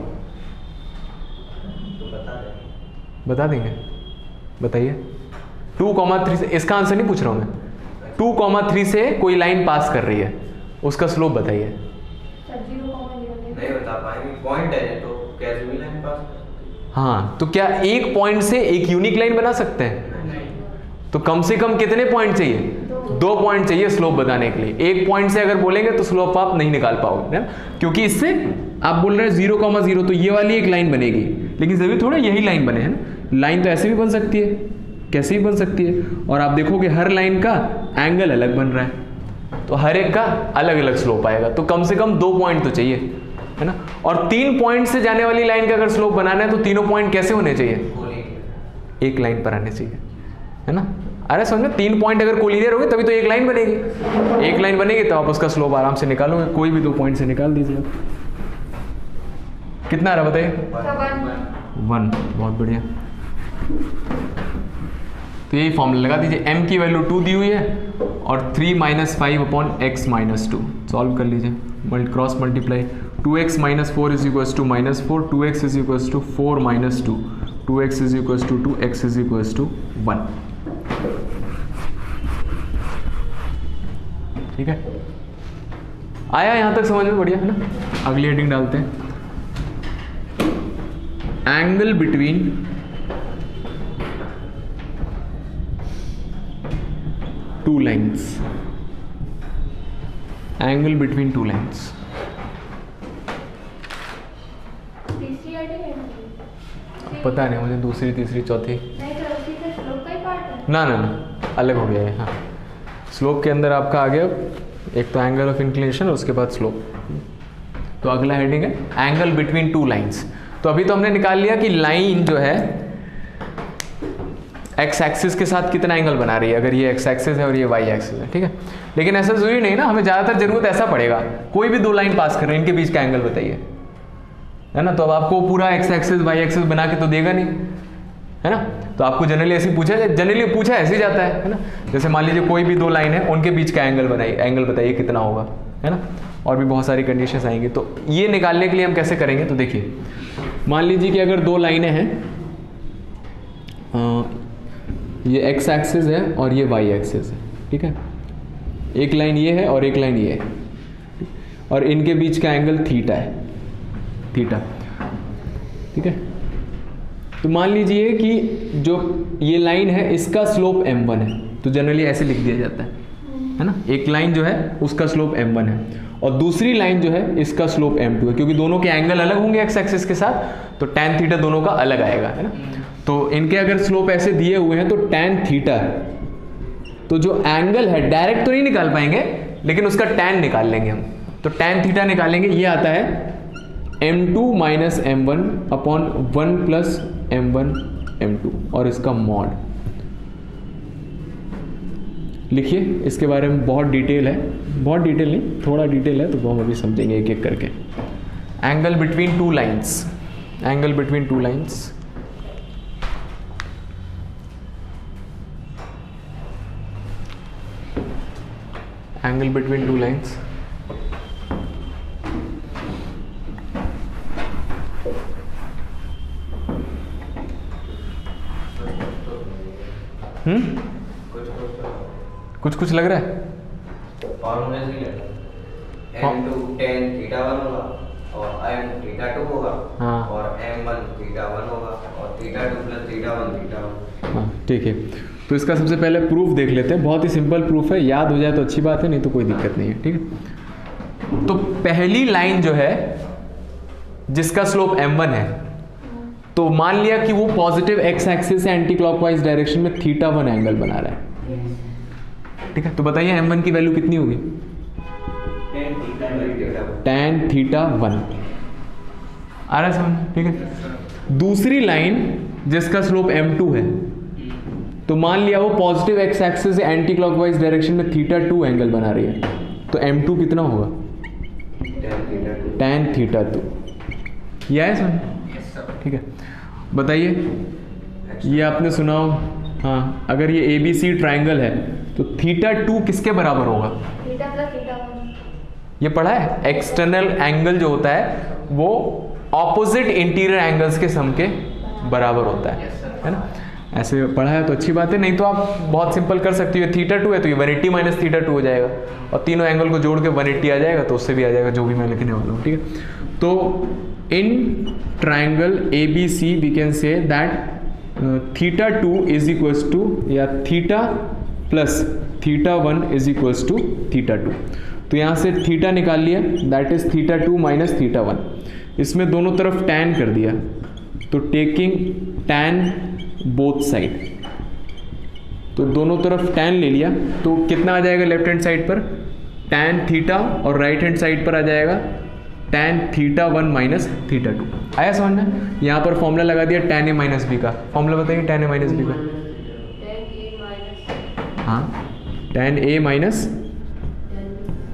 बता देंगे, बताइए। 2,3 से, इसका आंसर नहीं पूछ रहा हूं मैं, 2,3 से कोई लाइन पास कर रही है, उसका स्लोप बताइए। नहीं बता पाएंगे, पॉइंट है तो कैसे भी लाइन पास। हाँ, तो क्या एक पॉइंट से एक यूनिक लाइन बना सकते हैं? तो कम से कम कितने पॉइंट चाहिए? 2 पॉइंट चाहिए स्लोप बताने के लिए। एक पॉइंट से अगर बोलेंगे तो स्लोप आप नहीं निकाल पाओगे, क्योंकि इससे आप बोल रहे हैं 0,0, तो ये वाली एक लाइन बनेगी, लेकिन जरूरी थोड़ा यही लाइन बने, है ना। लाइन तो ऐसे भी बन सकती है, कैसे भी बन सकती है, और आप देखोगे हर लाइन का एंगल अलग बन रहा है, तो हर एक का अलग अलग स्लोप आएगा। तो कम से कम 2 पॉइंट तो चाहिए, है ना। और 3 पॉइंट से जाने वाली लाइन का अगर स्लोप बनाना है तो तीनों पॉइंट कैसे होने चाहिए? एक लाइन पर आने चाहिए, है ना। अरे समझ में, 3 पॉइंट अगर कोलिनियर होंगे तभी तो एक लाइन बनेगी। एक लाइन बनेगी तो आप उसका स्लोप आराम से निकालोगे, कोई भी 2 पॉइंट से निकाल दीजिए। कितना आ रहा बताइए? तो 1 1। बहुत बढ़िया। तो यही फॉर्मूला लगा दीजिए, m की वैल्यू 2 दी हुई है और 3 - 5 अपॉन x - 2 सॉल्व कर लीजिए, cross multiply. 2x - 4 is equals to -4, 2x is equals to 4 - 2, 2x is equals to 2, x is equals to 1। ठीक है, आया यहाँ तक समझ में? बढ़िया है ना। अगली हेडिंग डालते हैं, angle between two lines, angle between two lines. तीसरी हेडिंग है? पता नहीं मुझे, दूसरी तीसरी चौथी नहीं तो उसी का श्लोक का ही पार्ट है। ना ना ना, अलग हो गया है। हाँ, स्लोप के अंदर आपका आ गया एक तो एंगल ऑफ इंक्लिनेशन और उसके बाद स्लोप। तो अगला हेडिंग है एंगल बिटवीन टू लाइन्स। तो अभी तो हमने निकाल लिया कि लाइन जो है एक्स एक्सिस के साथ कितना एंगल बना रही है, अगर ये एक्स एक्सिस है और ये वाई एक्सिस है। ठीक है, लेकिन ऐसा जरूरी नहीं ना, हमें ज़्यादातर जरूरत ऐसा पड़ेगा, कोई भी दो लाइन पास कर रहे हैं, इनके बीच का एंगल बताइए, है ना। तो अब आपको पूरा एक्स एक्सिस वाई एक्सिस बना के तो देगा नहीं, है ना। तो आपको जनरली ऐसे पूछा ऐसे ही जाता है ना। जैसे मान लीजिए कोई भी दो लाइन है, उनके बीच का एंगल बताइए कितना होगा, है ना। और भी बहुत सारी कंडीशंस आएंगी। तो ये निकालने के लिए हम कैसे करेंगे, तो देखिए मान लीजिए कि अगर दो लाइनें हैं, ये एक्स एक्सिस है और ये वाई एक्सिस है। ठीक है, एक लाइन ये है और एक लाइन ये है, और इनके बीच का एंगल थीटा है, थीटा। ठीक है, तो मान लीजिए कि जो ये लाइन है इसका स्लोप m1 है, तो जनरली ऐसे लिख दिया जाता है ना। एक लाइन जो है उसका स्लोप m1 है और दूसरी लाइन जो है इसका स्लोप m2 है, क्योंकि दोनों के एंगल अलग होंगे एक्स एक्सिस के साथ, तो tan थीटा दोनों का अलग आएगा, है ना। तो इनके अगर स्लोप ऐसे दिए हुए हैं तो tan थीटा, तो जो एंगल है डायरेक्ट तो नहीं निकाल पाएंगे, लेकिन उसका tan निकाल लेंगे हम। तो tan थीटा निकालेंगे, ये आता है m2 - m1 upon 1 plus m1 m2 और इसका मॉड। लिखिए, इसके बारे में बहुत डिटेल है, बहुत डिटेल नहीं, थोड़ा डिटेल है, तो वो हम अभी समझेंगे एक एक करके। Angle between two lines, angle between two lines. Angle between two lines, कुछ लग रहा है। फॉर्मूले से लेना, m2 tan θ1 होगा और m θ2 होगा, हाँ। और m1 θ1 होगा और θ2 प्लस θ1 हाँ, ठीक है। तो इसका सबसे पहले प्रूफ देख लेते हैं, बहुत ही सिंपल प्रूफ है, याद हो जाए तो अच्छी बात है, नहीं तो कोई दिक्कत नहीं है। ठीक है, तो पहली लाइन जो है जिसका स्लोप m1 है, तो मान लिया कि वो पॉजिटिव एक्स एक्सिस से एंटी क्लॉकवाइज डायरेक्शन में θ1 एंगल बना रहा है। ठीक है, तो बताइए m1 की वैल्यू कितनी होगी? tan θ1 आ रहा है समझ? ठीक है, दूसरी लाइन जिसका स्लोप m2 है, तो मान लिया वो पॉजिटिव एक्स एक्सिस से एंटी क्लॉकवाइज डायरेक्शन में θ2 एंगल बना रही है, तो m2 कितना होगा? tan θ2। यह है समझ? ठीक है, बताइए, ये आपने सुना हो, हाँ, अगर ये ABC ट्राइंगल है तो θ2 किसके बराबर होगा? Theta plus θ1। ये पढ़ा है, एक्सटर्नल एंगल जो होता है वो ऑपोजिट इंटीरियर एंगल्स के सम के बराबर होता है ना। ऐसे पढ़ा है तो अच्छी बात है, नहीं तो आप बहुत सिंपल कर सकते हो। θ2 है तो ये 180 माइनस θ2 हो जाएगा, और तीनों एंगल को जोड़ के 180 आ जाएगा, तो उससे भी आ जाएगा जो भी मैं लिखने वाला हूँ। ठीक है, तो in triangle ABC we can say that θ2 is equals to, या θ प्लस θ1 इज इक्वल्स टू θ2। तो यहाँ से θ निकाल लिया, दैट इज θ2 माइनस θ1। इसमें दोनों तरफ tan कर दिया, तो टेकिंग tan बोथ साइड, तो दोनों तरफ tan ले लिया, तो कितना आ जाएगा लेफ्ट हैंड साइड पर? tan θ, और राइट हैंड साइड पर आ जाएगा tan θ1 माइनस θ2। आया समझ में? यहाँ पर फॉर्मूला लगा दिया tan a माइनस बी का। फॉर्मूला बताइए tan a माइनस बी का। हाँ, tan a minus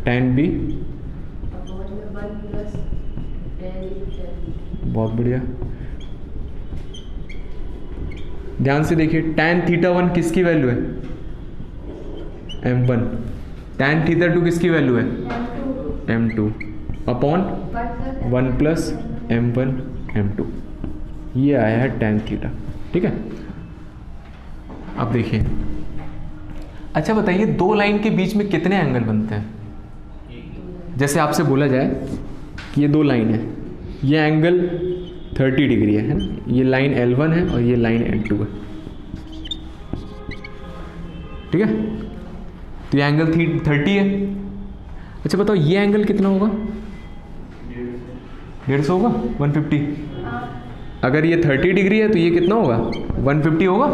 tan b बहुत बढ़िया। ध्यान से देखिए, tan θ1 किसकी वैल्यू है? m1। tan θ2 किसकी वैल्यू है? m2 upon 1 plus m1 m2। ये आया है tan θ। ठीक है, अब देखिए, अच्छा बताइए, दो लाइन के बीच में कितने एंगल बनते हैं? जैसे आपसे बोला जाए कि ये दो लाइन है, ये एंगल 30 डिग्री है ना, ये लाइन L1 है और ये लाइन L2 है। ठीक है, तो ये एंगल 30 है। अच्छा बताओ, ये एंगल कितना होगा? 150 होगा, 150। अगर ये 30 डिग्री है तो ये कितना होगा? 150 होगा।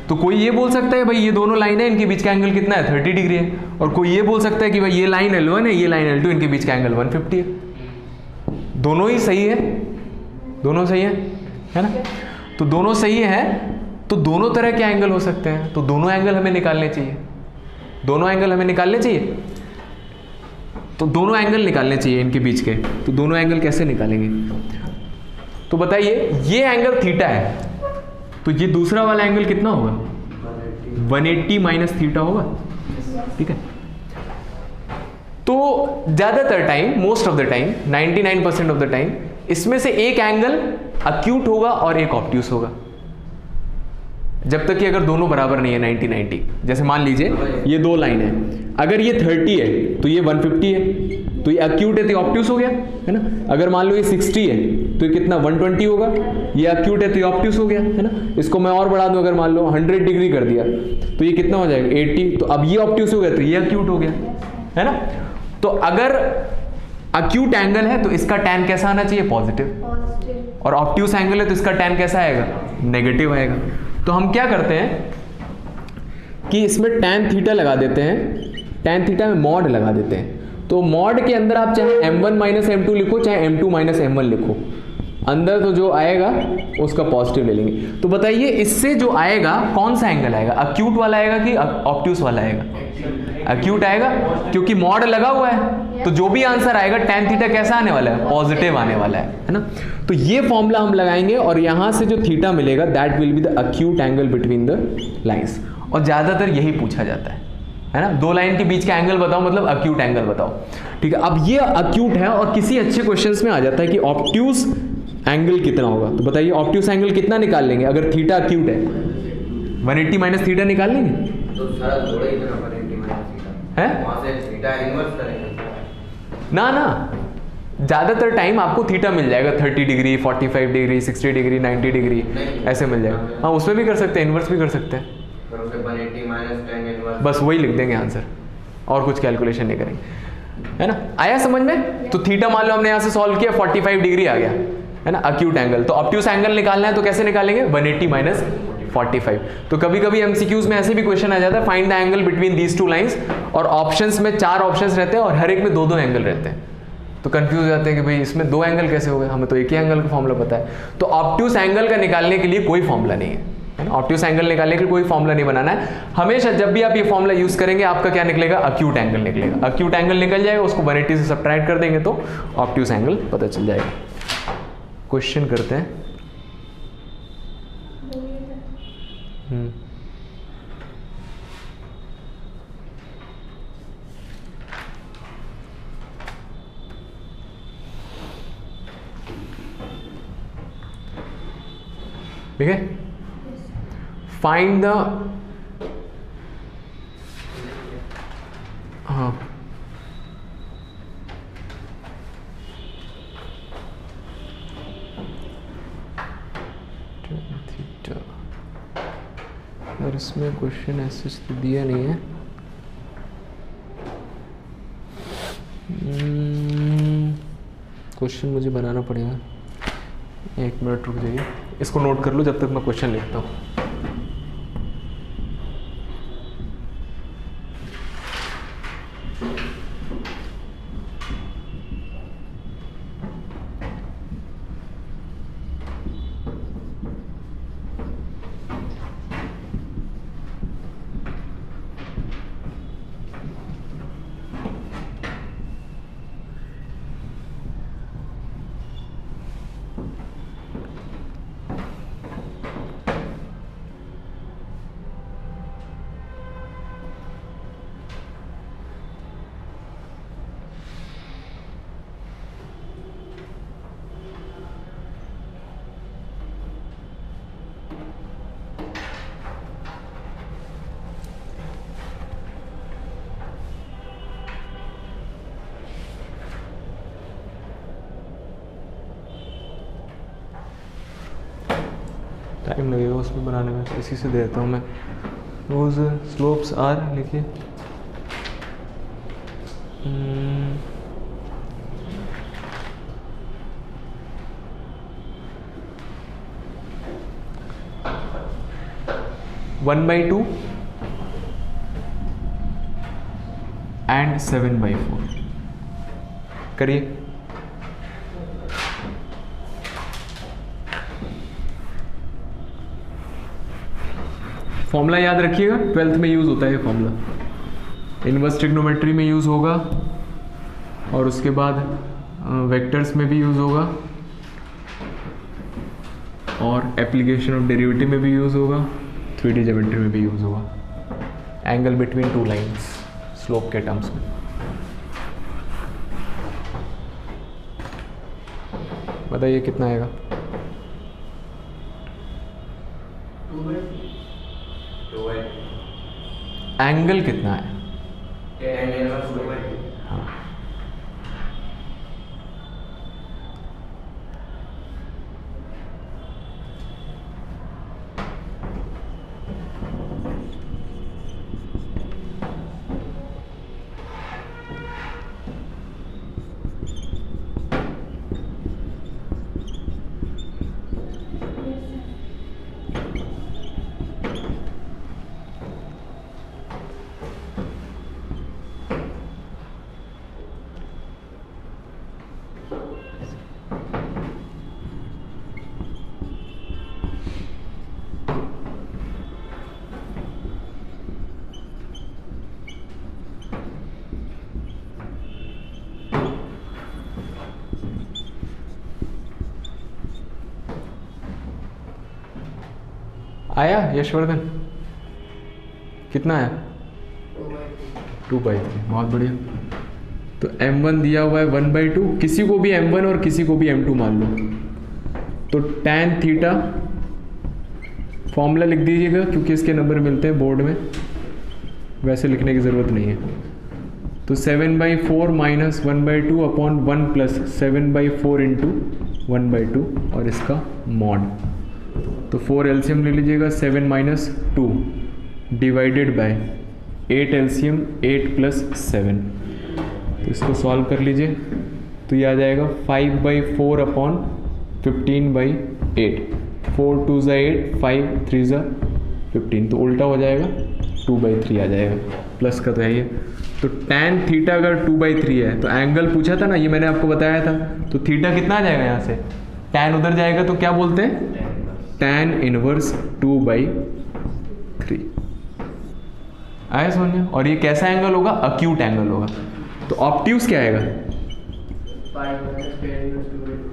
तो कोई ये बोल सकता है भाई ये दोनों लाइन है, इनके बीच का एंगल कितना है? 30 डिग्री है। और कोई ये बोल सकता है कि भाई ये लाइन L1 है, ये लाइन L2, इनके बीच का एंगल 150 है। दोनों ही सही है, दोनों सही है ना? तो दोनों सही है, तो दोनों तरह के एंगल हो सकते हैं, तो दोनों एंगल हमें निकालने चाहिए। दोनों एंगल हमें निकालने चाहिए, तो दोनों एंगल निकालने चाहिए इनके बीच के। तो दोनों एंगल कैसे निकालेंगे? तो बताइए, ये एंगल थीटा है, तो ये दूसरा वाला एंगल कितना होगा? 180 माइनस थीटा होगा। ठीक है, तो ज्यादातर time, most of the time, 99% of the time, इसमें से एक एंगल अक्यूट होगा और एक ऑब्ट्यूस होगा, जब तक कि अगर दोनों बराबर नहीं है 90-90। जैसे मान लीजिए ये दो लाइन है, अगर ये 30 है तो ये 150 है, तो ये अक्यूट है तो ये ऑब्ट्यूस हो गया, है ना? अगर मान लो ये 60 है तो ये कितना? 120 होगा। ये अक्यूट है तो ये ऑब्ट्यूस हो गया, है ना? इसको मैं और बढ़ा दूं, अगर मान लो 100 डिग्री कर दिया तो ये कितना हो जाएगा? 80। तो अब ये ऑब्ट्यूस हो गया तो ये अक्यूट हो गया, है ना? तो अगर अक्यूट एंगल है तो इसका tan कैसा आना चाहिए? पॉजिटिव। और ऑब्ट्यूस एंगल है तो इसका tan कैसा आएगा? नेगेटिव आएगा। तो हम क्या करते हैं कि इसमें tan थीटा लगा देते हैं, tan थीटा में मॉड लगा देते हैं। तो मॉड के अंदर आप चाहे m1 माइनस m2 लिखो, चाहे m2 माइनस m1 लिखो, अंदर तो जो आएगा उसका पॉजिटिव ले लेंगे। तो बताइए, इससे जो आएगा कौन सा एंगल आएगा? अक्यूट वाला आएगा कि ऑब्ट्यूस वाला आएगा? अक्यूट आएगा, क्योंकि मॉड लगा हुआ है। तो जो भी आंसर आएगा tan थीटा कैसा आने वाला है? पॉजिटिव आने वाला है ना? तो ये फॉर्मूला हम लगाएंगे और यहां से जो थीटा मिलेगा that will be the acute angle between the lines. और ज्यादातर यही पूछा जाता है ना? दो लाइन के बीच का एंगल बताओ, मतलब अक्यूट एंगल बताओ। ठीक है, अब ये अक्यूट है और किसी अच्छे क्वेश्चंस में आ जाता है कि ऑब्ट्यूस एंगल कितना होगा। तो बताइए, ऑब्ट्यूस एंगल कितना निकाल लेंगे अगर थीटा अक्यूट है? 180 माइनस थीटा निकाल लेंगे। तो सारा जोड़ा ही ना 180 माइनस थीटा है, वहां से थीटा इनवर्स करेंगे ना ना, ज्यादातर टाइम आपको थीटा मिल जाएगा 30 डिग्री, 45 डिग्री, 60 डिग्री, 90 डिग्री, ऐसे मिल जाएगा। हाँ, उसमें भी कर सकते हैं, इन्वर्स भी कर सकते हैं। फिर उसे 180 माइनस tan इनवर्स, बस वही लिख देंगे आंसर, और कुछ कैलकुलेशन नहीं करेंगे, है ना? आया समझ में? तो थीटा मान लो हमने यहाँ से सॉल्व किया, 45 डिग्री आ गया, है ना? Acute angle. तो ऑब्ट्यूस एंगल निकालना है तो कैसे निकालेंगे? 180 माइनस 45। तो कभी कभी एमसीक्यूज में ऐसे भी क्वेश्चन आ जाता है, find the angle between these two lines, और ऑप्शंस में 4 ऑप्शंस रहते हैं और हर एक में 2-2 एंगल रहते हैं। तो कंफ्यूज हो जाते हैं कि भाई इसमें 2 एंगल कैसे हो गए, हमें तो एक ही एंगल का फॉर्मूला पता है। तो ऑब्ट्यूस एंगल का निकालने के लिए कोई फॉर्मूला नहीं है, ऑब्ट्यूस एंगल निकालने के लिए कोई फॉर्मूला नहीं बनाना है। हमेशा जब भी आप ये फॉर्मूला यूज करेंगे आपका क्या निकलेगा? अक्यूट एंगल निकलेगा। अक्यूट एंगल निकल जाएगा, उसको 180 से सब्ट्रैक्ट कर देंगे तो ऑब्ट्यूस एंगल पता चल जाएगा। क्वेश्चन करते हैं। ठीक है, फाइंड द, हाँ, और इसमें क्वेश्चन ऐसे तो दिया नहीं है। क्वेश्चन मुझे बनाना पड़ेगा, 1 मिनट रुक जाइए, इसको नोट कर लो जब तक मैं क्वेश्चन लिखता हूँ। टाइम लगेगा उसमें बनाने में, तो इसी से देता हूँ मैं। रोज स्लोप्स आर लिखिए। वन बाई टू एंड 7/4 करिए। फॉर्मूला याद रखिएगा, 12th में यूज़ होता है ये फॉर्मूला। इनवर्स ट्रिग्नोमेट्री में यूज़ होगा और उसके बाद वेक्टर्स में भी यूज़ होगा और एप्लीकेशन ऑफ डेरिवेटिव में भी यूज़ होगा, 3D ज्योमेट्री में भी यूज़ होगा। Angle between two lines slope के टर्म्स में। बताइए कितना आएगा? 2/2 एंगल कितना है? tan inverse 2/2। हाँ, आया यशवर्धन? कितना है? 2/3। बहुत बढ़िया। तो m1 दिया हुआ है 1/2, किसी को भी m1 और किसी को भी m2 मान लो। तो tan थीटा फॉर्मूला लिख दीजिएगा, क्योंकि इसके नंबर मिलते हैं बोर्ड में, वैसे लिखने की ज़रूरत नहीं है। तो 7/4 माइनस 1/2 अपॉन 1 प्लस 7/4 इंटू 1/2 और इसका मॉड। तो 4 एलसीएम ले लीजिएगा, 7 minus 2 divided by 8 LCM 8 plus 7। तो इसको सॉल्व कर लीजिए, तो ये आ जाएगा 5/4 अपॉन 15/8। 4 2 ज़ा 8, 5 3 ज़ा 15, तो उल्टा हो जाएगा 2/3 आ जाएगा। प्लस का तो है ये। तो tan थीटा अगर 2/3 है तो एंगल पूछा था ना, ये मैंने आपको बताया था। तो थीटा कितना आ जाएगा यहाँ से? tan उधर जाएगा तो क्या बोलते हैं? tan इनवर्स 2/3 आया समझ में? और ये कैसा एंगल होगा? अक्यूट एंगल होगा। तो ऑब्ट्यूज क्या आएगा?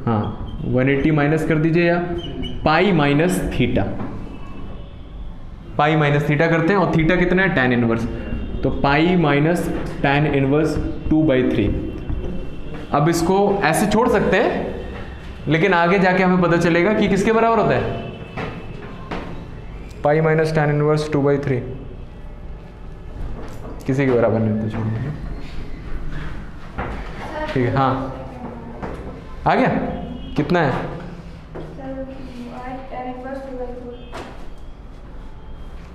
हाँ, 180 माइनस कर दीजिए, या pi minus theta. Pi minus theta करते हैं, और थीटा कितना है? tan inverse. तो पाई माइनस tan इनवर्स 2/3। अब इसको ऐसे छोड़ सकते हैं, लेकिन आगे जाके हमें पता चलेगा कि किसके बराबर होता है। पाई माइनस tan इनवर्स 2/3 किसी के बराबर नहीं होता, छोड़ दीजिए। ठीक है, हाँ आ गया। कितना है?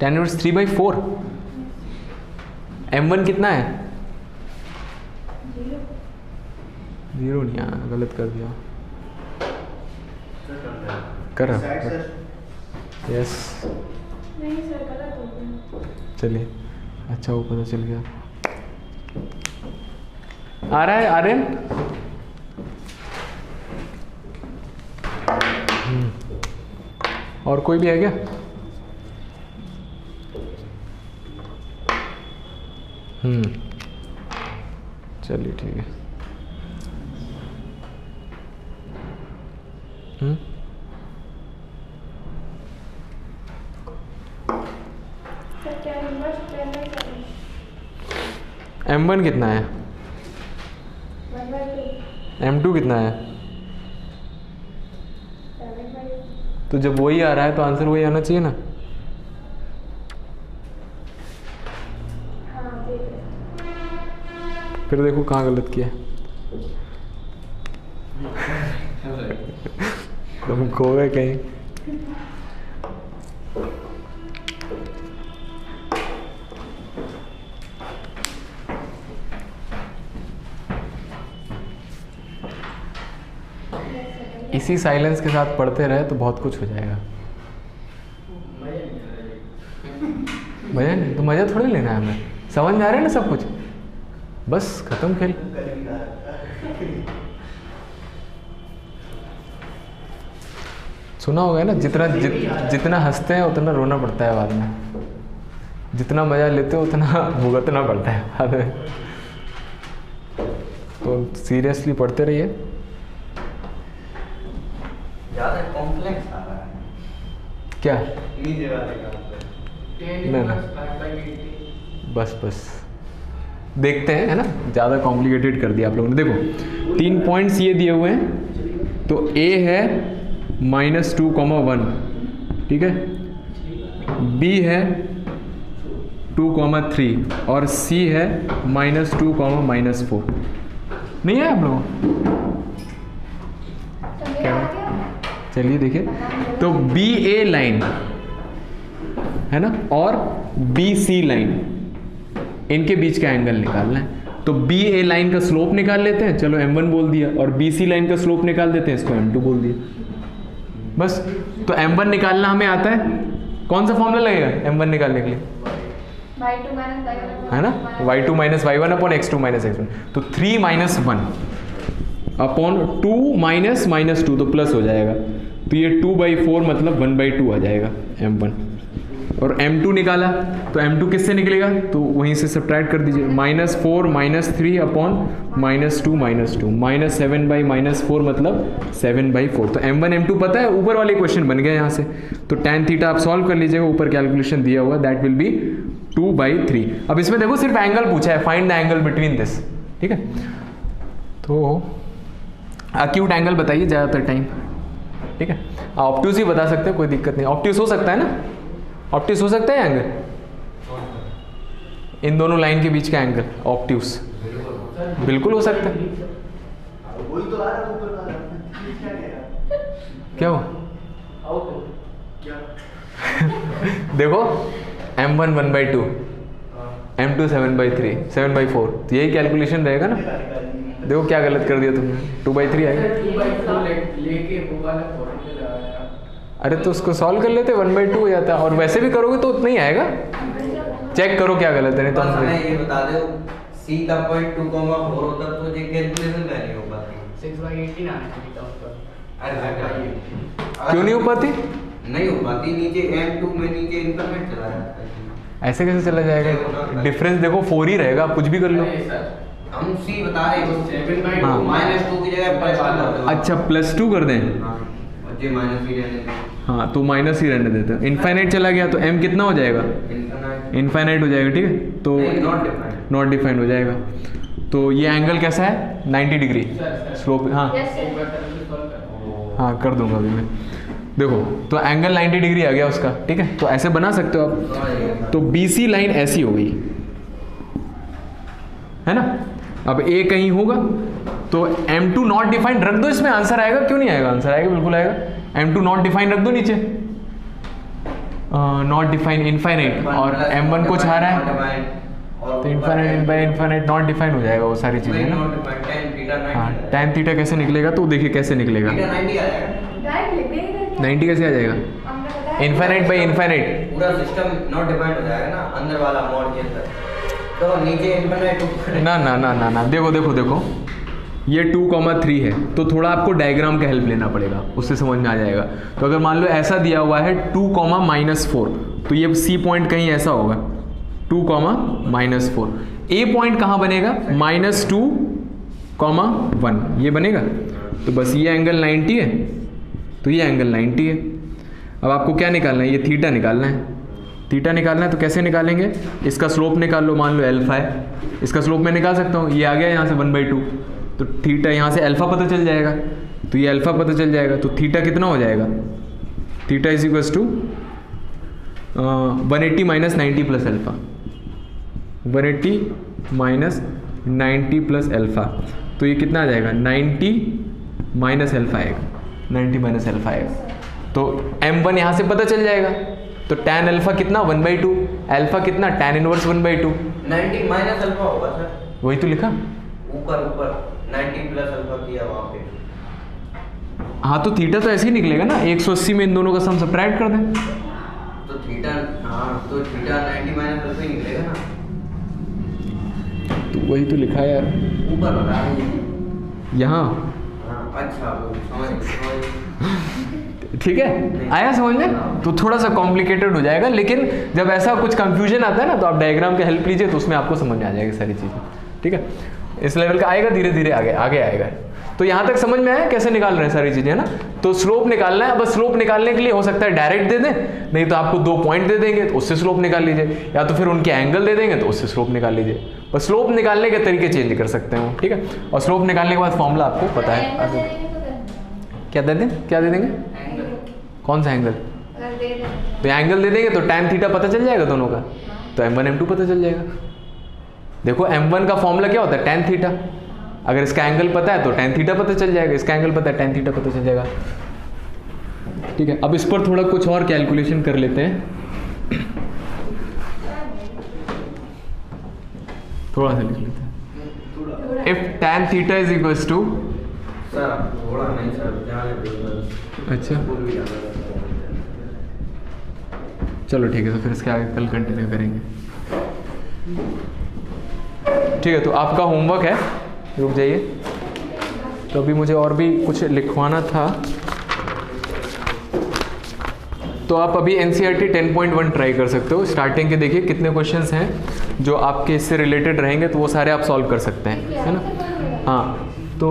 tan inverse 3/4। m1 कितना है? 0 नहीं, हाँ गलत कर दिया। कर रहा यस। नहीं सर, गलत हो गया। चलिए, अच्छा वो पता चल गया। आ रहा है आर्यन? और कोई भी है क्या? चलिए ठीक है। m1 कितना है? 1/2 m2 कितना है? तो जब वही आ रहा है तो आंसर वही आना चाहिए ना। हाँ ठीक है। फिर देखो कहाँ गलत किया। तुम खो गए कहीं। इसी साइलेंस के साथ पढ़ते रहे तो बहुत कुछ हो जाएगा। मजा नहीं तो मजा थोड़ी लेना है हमें, समझ में आ रहा है ना सब कुछ, बस खत्म खेल। सुना होगा ना, जितना हंसते हैं उतना रोना पड़ता है बाद में, जितना मजा लेते हो उतना भुगतना पड़ता है बाद में। तो सीरियसली पढ़ते रहिए। ज़्यादा कॉम्प्लेक्स आ रहा है क्या? नीचे वाले का ना ना, बस बस देखते हैं, है ना, ज़्यादा कॉम्प्लिकेटेड कर दिया आप लोगों ने। देखो 3 पॉइंट्स ये दिए हुए हैं, तो A है -2,1, ठीक है, B है 2,3 और C है -2, नहीं है आप लोग? तो मेरा आ गया। चलिए देखिए, तो BA लाइन है ना और BC लाइन, इनके बीच का एंगल निकालना है। तो BA लाइन का स्लोप निकाल लेते हैं, चलो m1 बोल दिया, और BC लाइन का स्लोप निकाल देते हैं, इसको m2 बोल दिया, बस। तो m1 निकालना हमें आता है, कौन सा फॉर्मूला लगेगा m1 निकालने के लिए? y2 माइनस y1 है ना, y2 minus y1 upon x2 minus x1, तो 3 - 1 अपॉन 2 माइनस -2 तो प्लस हो जाएगा, तो ये 2/4 मतलब 1/2 आ जाएगा m1। और m2 निकाला तो m2 किससे निकलेगा, तो वहीं से सब्ट्रैक्ट कर दीजिए, -4 - 3 अपॉन -2 -7 बाई -4 मतलब 7/4। तो m1 m2 पता है, ऊपर वाले क्वेश्चन बन गया यहाँ से। तो tan थीटा आप सॉल्व कर लीजिएगा, ऊपर कैलकुलेशन दिया हुआ, दैट विल बी 2/3। अब इसमें देखो सिर्फ एंगल पूछा है, find the angle between this, ठीक है। तो अक्यूट एंगल बताइए ज़्यादातर टाइम, ठीक है। ऑब्ट्यूज ही बता सकते हैं, कोई दिक्कत नहीं, ऑब्ट्यूज हो सकता है ना, ऑब्ट्यूज हो सकता है एंगल, इन दोनों लाइन के बीच का एंगल ऑब्ट्यूज बिल्कुल हो सकता है। वही तो आ रहा है ऊपर वाला, क्या हो? देखो m1 1/2, m2 7/3 7/4, तो यही कैलकुलेशन रहेगा ना। देखो क्या गलत कर दिया तुमने, 2/3 आएगा। लेके वो वाला फॉर्मूला लगाया। अरे तो उसको सॉल्व कर लेते, 1/2 हो जाता, और वैसे भी करोगे तो उतना ही आएगा। चेक करो क्या गलत है, नहीं तो बस हम हमें ये बता दो C का पॉइंट 2,4 होता तो ये कैलकुलेशन नहीं हो पाती। 6/18 आना चाहिए था उसका। अरे क्यों नहीं हो पाती? नहीं हो पाती, नीचे m2 में नीचे इंक्रीमेंट चला जाता है। ऐसे कैसे चला जाएगा? डिफरेंस देखो 4 ही रहेगा, कुछ भी कर लो। अरे सर, हम C बता रहे हैं, 7/2 हाँ। -2 की जगह +2 कर दो। अच्छा +2 कर दें, हाँ, और ये माइनस ही रहने दो। हाँ तो माइनस ही रहने देते हैं। इनफाइनाइट चला गया तो m कितना हो जाएगा? इनफिनिट इनफाइनाइट हो जाएगा, ठीक है। तो नॉट डिफाइंड। नॉट डिफाइंड हो जाएगा। तो ये एंगल कैसा है? 90 डिग्री स्लोप। हाँ यस एक सर। बार कर लो, सॉल्व कर। हाँ कर दूंगा अभी मैं। देखो तो एंगल 90 डिग्री आ गया उसका, ठीक है। तो ऐसे बना सकते हो आप। तो BC लाइन ऐसी हो गई, है ना। अब A कहीं होगा तो M2 नॉट डिफाइंड रख दो, इसमें आंसर आएगा। क्यों नहीं आएगा? आंसर आएगा, बिल्कुल आएगा। M2 नॉट डिफाइंड रख दो नीचे, नॉट डिफाइंड इनफाइनाइट, और M1 कुछ आ रहा है तो infinite by infinite not defined हो जाएगा वो सारी चीज़ें ना। हाँ tan थीटा कैसे निकलेगा, तो देखिए कैसे निकलेगा। डायरेक्ट लिख देंगे क्या? 90 कैसे आ जाएगा? हमने बताया इनफाइनाइट बाय इनफाइनाइट, पूरा सिस्टम नॉट डिफाइंड हो जाएगा ना, अंदर वाला मोड के अंदर। तो नीचे इनफिनिट ऊपर। ना ना ना ना ना, देखो देखो देखो, ये 2,3 है तो थोड़ा आपको डायग्राम का हेल्प लेना पड़ेगा, उससे समझ में आ जाएगा। तो अगर मान लो ऐसा दिया हुआ है 2,-4, तो ये C पॉइंट कहीं ऐसा होगा 2,-4। A पॉइंट कहाँ बनेगा? -2,1 ये बनेगा। तो बस ये एंगल 90 है, तो ये एंगल 90 है। अब आपको क्या निकालना है? ये थीटा निकालना है। थीटा निकालना है तो कैसे निकालेंगे? इसका स्लोप निकाल लो, मान लो अल्फा है, इसका स्लोप मैं निकाल सकता हूँ। ये आ गया यहाँ से 1/2, तो थीटा यहाँ से अल्फा पता चल जाएगा, तो ये अल्फा पता चल जाएगा। तो थीटा कितना हो जाएगा? Theta is equal to 180 minus 90 plus alpha, 180 minus 90 plus alpha, तो ये कितना आ जाएगा 90 माइनस अल्फा आएगा, 90 माइनस अल्फा आएगा। तो m1 यहाँ से पता चल जाएगा, तो tan अल्फा कितना 1/2, अल्फा कितना tan इनवर्स 1/2, 90 माइनस अल्फा होगा सर, वही तो लिखा। ऊपर 90 प्लस अल्फा किया वहाँ पे। हाँ तो थीटा तो ऐसे ही निकलेगा ना, 180 में इन दोनों का सम सब्ट्रैक्ट कर दें। तो थीटा, हाँ तो थीटा 90 माइनस अल्फा ही निकलेगा ना। तो वही तो लिखा है यार ऊपर बता रही है। यहाँ। हाँ अच्छा, समझ। ठीक है, आया समझ में? तो थोड़ा सा कॉम्प्लिकेटेड हो जाएगा, लेकिन जब ऐसा कुछ कंफ्यूजन आता है ना तो आप डायग्राम की हेल्प लीजिए, तो उसमें आपको समझ में आ जाएगी सारी चीज़ें। ठीक है, इस लेवल का आएगा, धीरे धीरे आगे आगे आएगा। तो यहाँ तक समझ में आया कैसे निकाल रहे हैं सारी चीज़ें, है ना? तो स्लोप निकालना है। बस स्लोप निकालने के लिए हो सकता है डायरेक्ट दे दें, नहीं तो आपको 2 पॉइंट दे देंगे तो उससे स्लोप निकाल लीजिए, या तो फिर उनके एंगल दे देंगे तो उससे स्लोप निकाल लीजिए। बस स्लोप निकालने के तरीके चेंज कर सकते हैं वो। ठीक है, और स्लोप निकालने के बाद फॉर्मूला आपको पता है। क्या दे दें, क्या दे देंगे? कौन सा एंगल? तो एंगल दे देंगे तो tan थीटा पता चल जाएगा दोनों का, तो m1 m2 पता चल जाएगा। देखो m1 का फॉर्मूला क्या होता है, tan थीटा। अगर इसका एंगल पता है तो tan थीटा पता चल जाएगा, इसका एंगल पता है tan थीटा पता चल जाएगा। ठीक है, अब इस पर थोड़ा कुछ और कैलकुलेशन कर लेते हैं, थोड़ा सा लिख लेते हैं। If tan theta is equals to, sir थोड़ा नहीं सर, अच्छा चलो ठीक है, तो फिर इसके आगे कल कंटिन्यू करेंगे। ठीक है, तो आपका होमवर्क है, रुक जाइए। तो अभी मुझे और भी कुछ लिखवाना था, तो आप अभी NCERT 10.1 ट्राई कर सकते हो। स्टार्टिंग के देखिए कितने क्वेश्चंस हैं जो आपके इससे रिलेटेड रहेंगे, तो वो सारे आप सॉल्व कर सकते हैं, है ना? हाँ, तो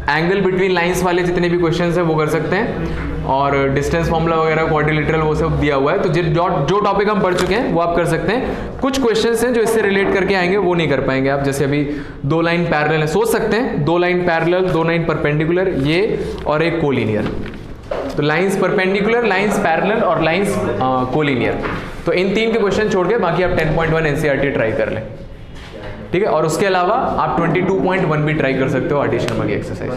एंगल बिटवीन लाइंस वाले जितने भी क्वेश्चंस हैं वो कर सकते हैं, और डिस्टेंस फॉर्मूला वगैरह, क्वाड्रिलेटरल, वो सब दिया हुआ है। तो जो टॉपिक हम पढ़ चुके हैं वो आप कर सकते हैं। कुछ क्वेश्चंस हैं जो इससे रिलेट करके आएंगे, वो नहीं कर पाएंगे आप। जैसे अभी 2 लाइन पैरेलल है, सोच सकते हैं 2 लाइन पैरेलल, 2 लाइन परपेंडिकुलर, ये और एक कोलिनियर। तो लाइंस परपेंडिकुलर, लाइंस पैरेलल और लाइंस कोलिनियर, तो इन 3 के क्वेश्चन छोड़ के बाकी आप 10.1 NCERT ट्राई कर लें। ठीक है, और उसके अलावा आप 22.1 भी ट्राई कर सकते हो, आरटी शर्मा की एक्सरसाइज।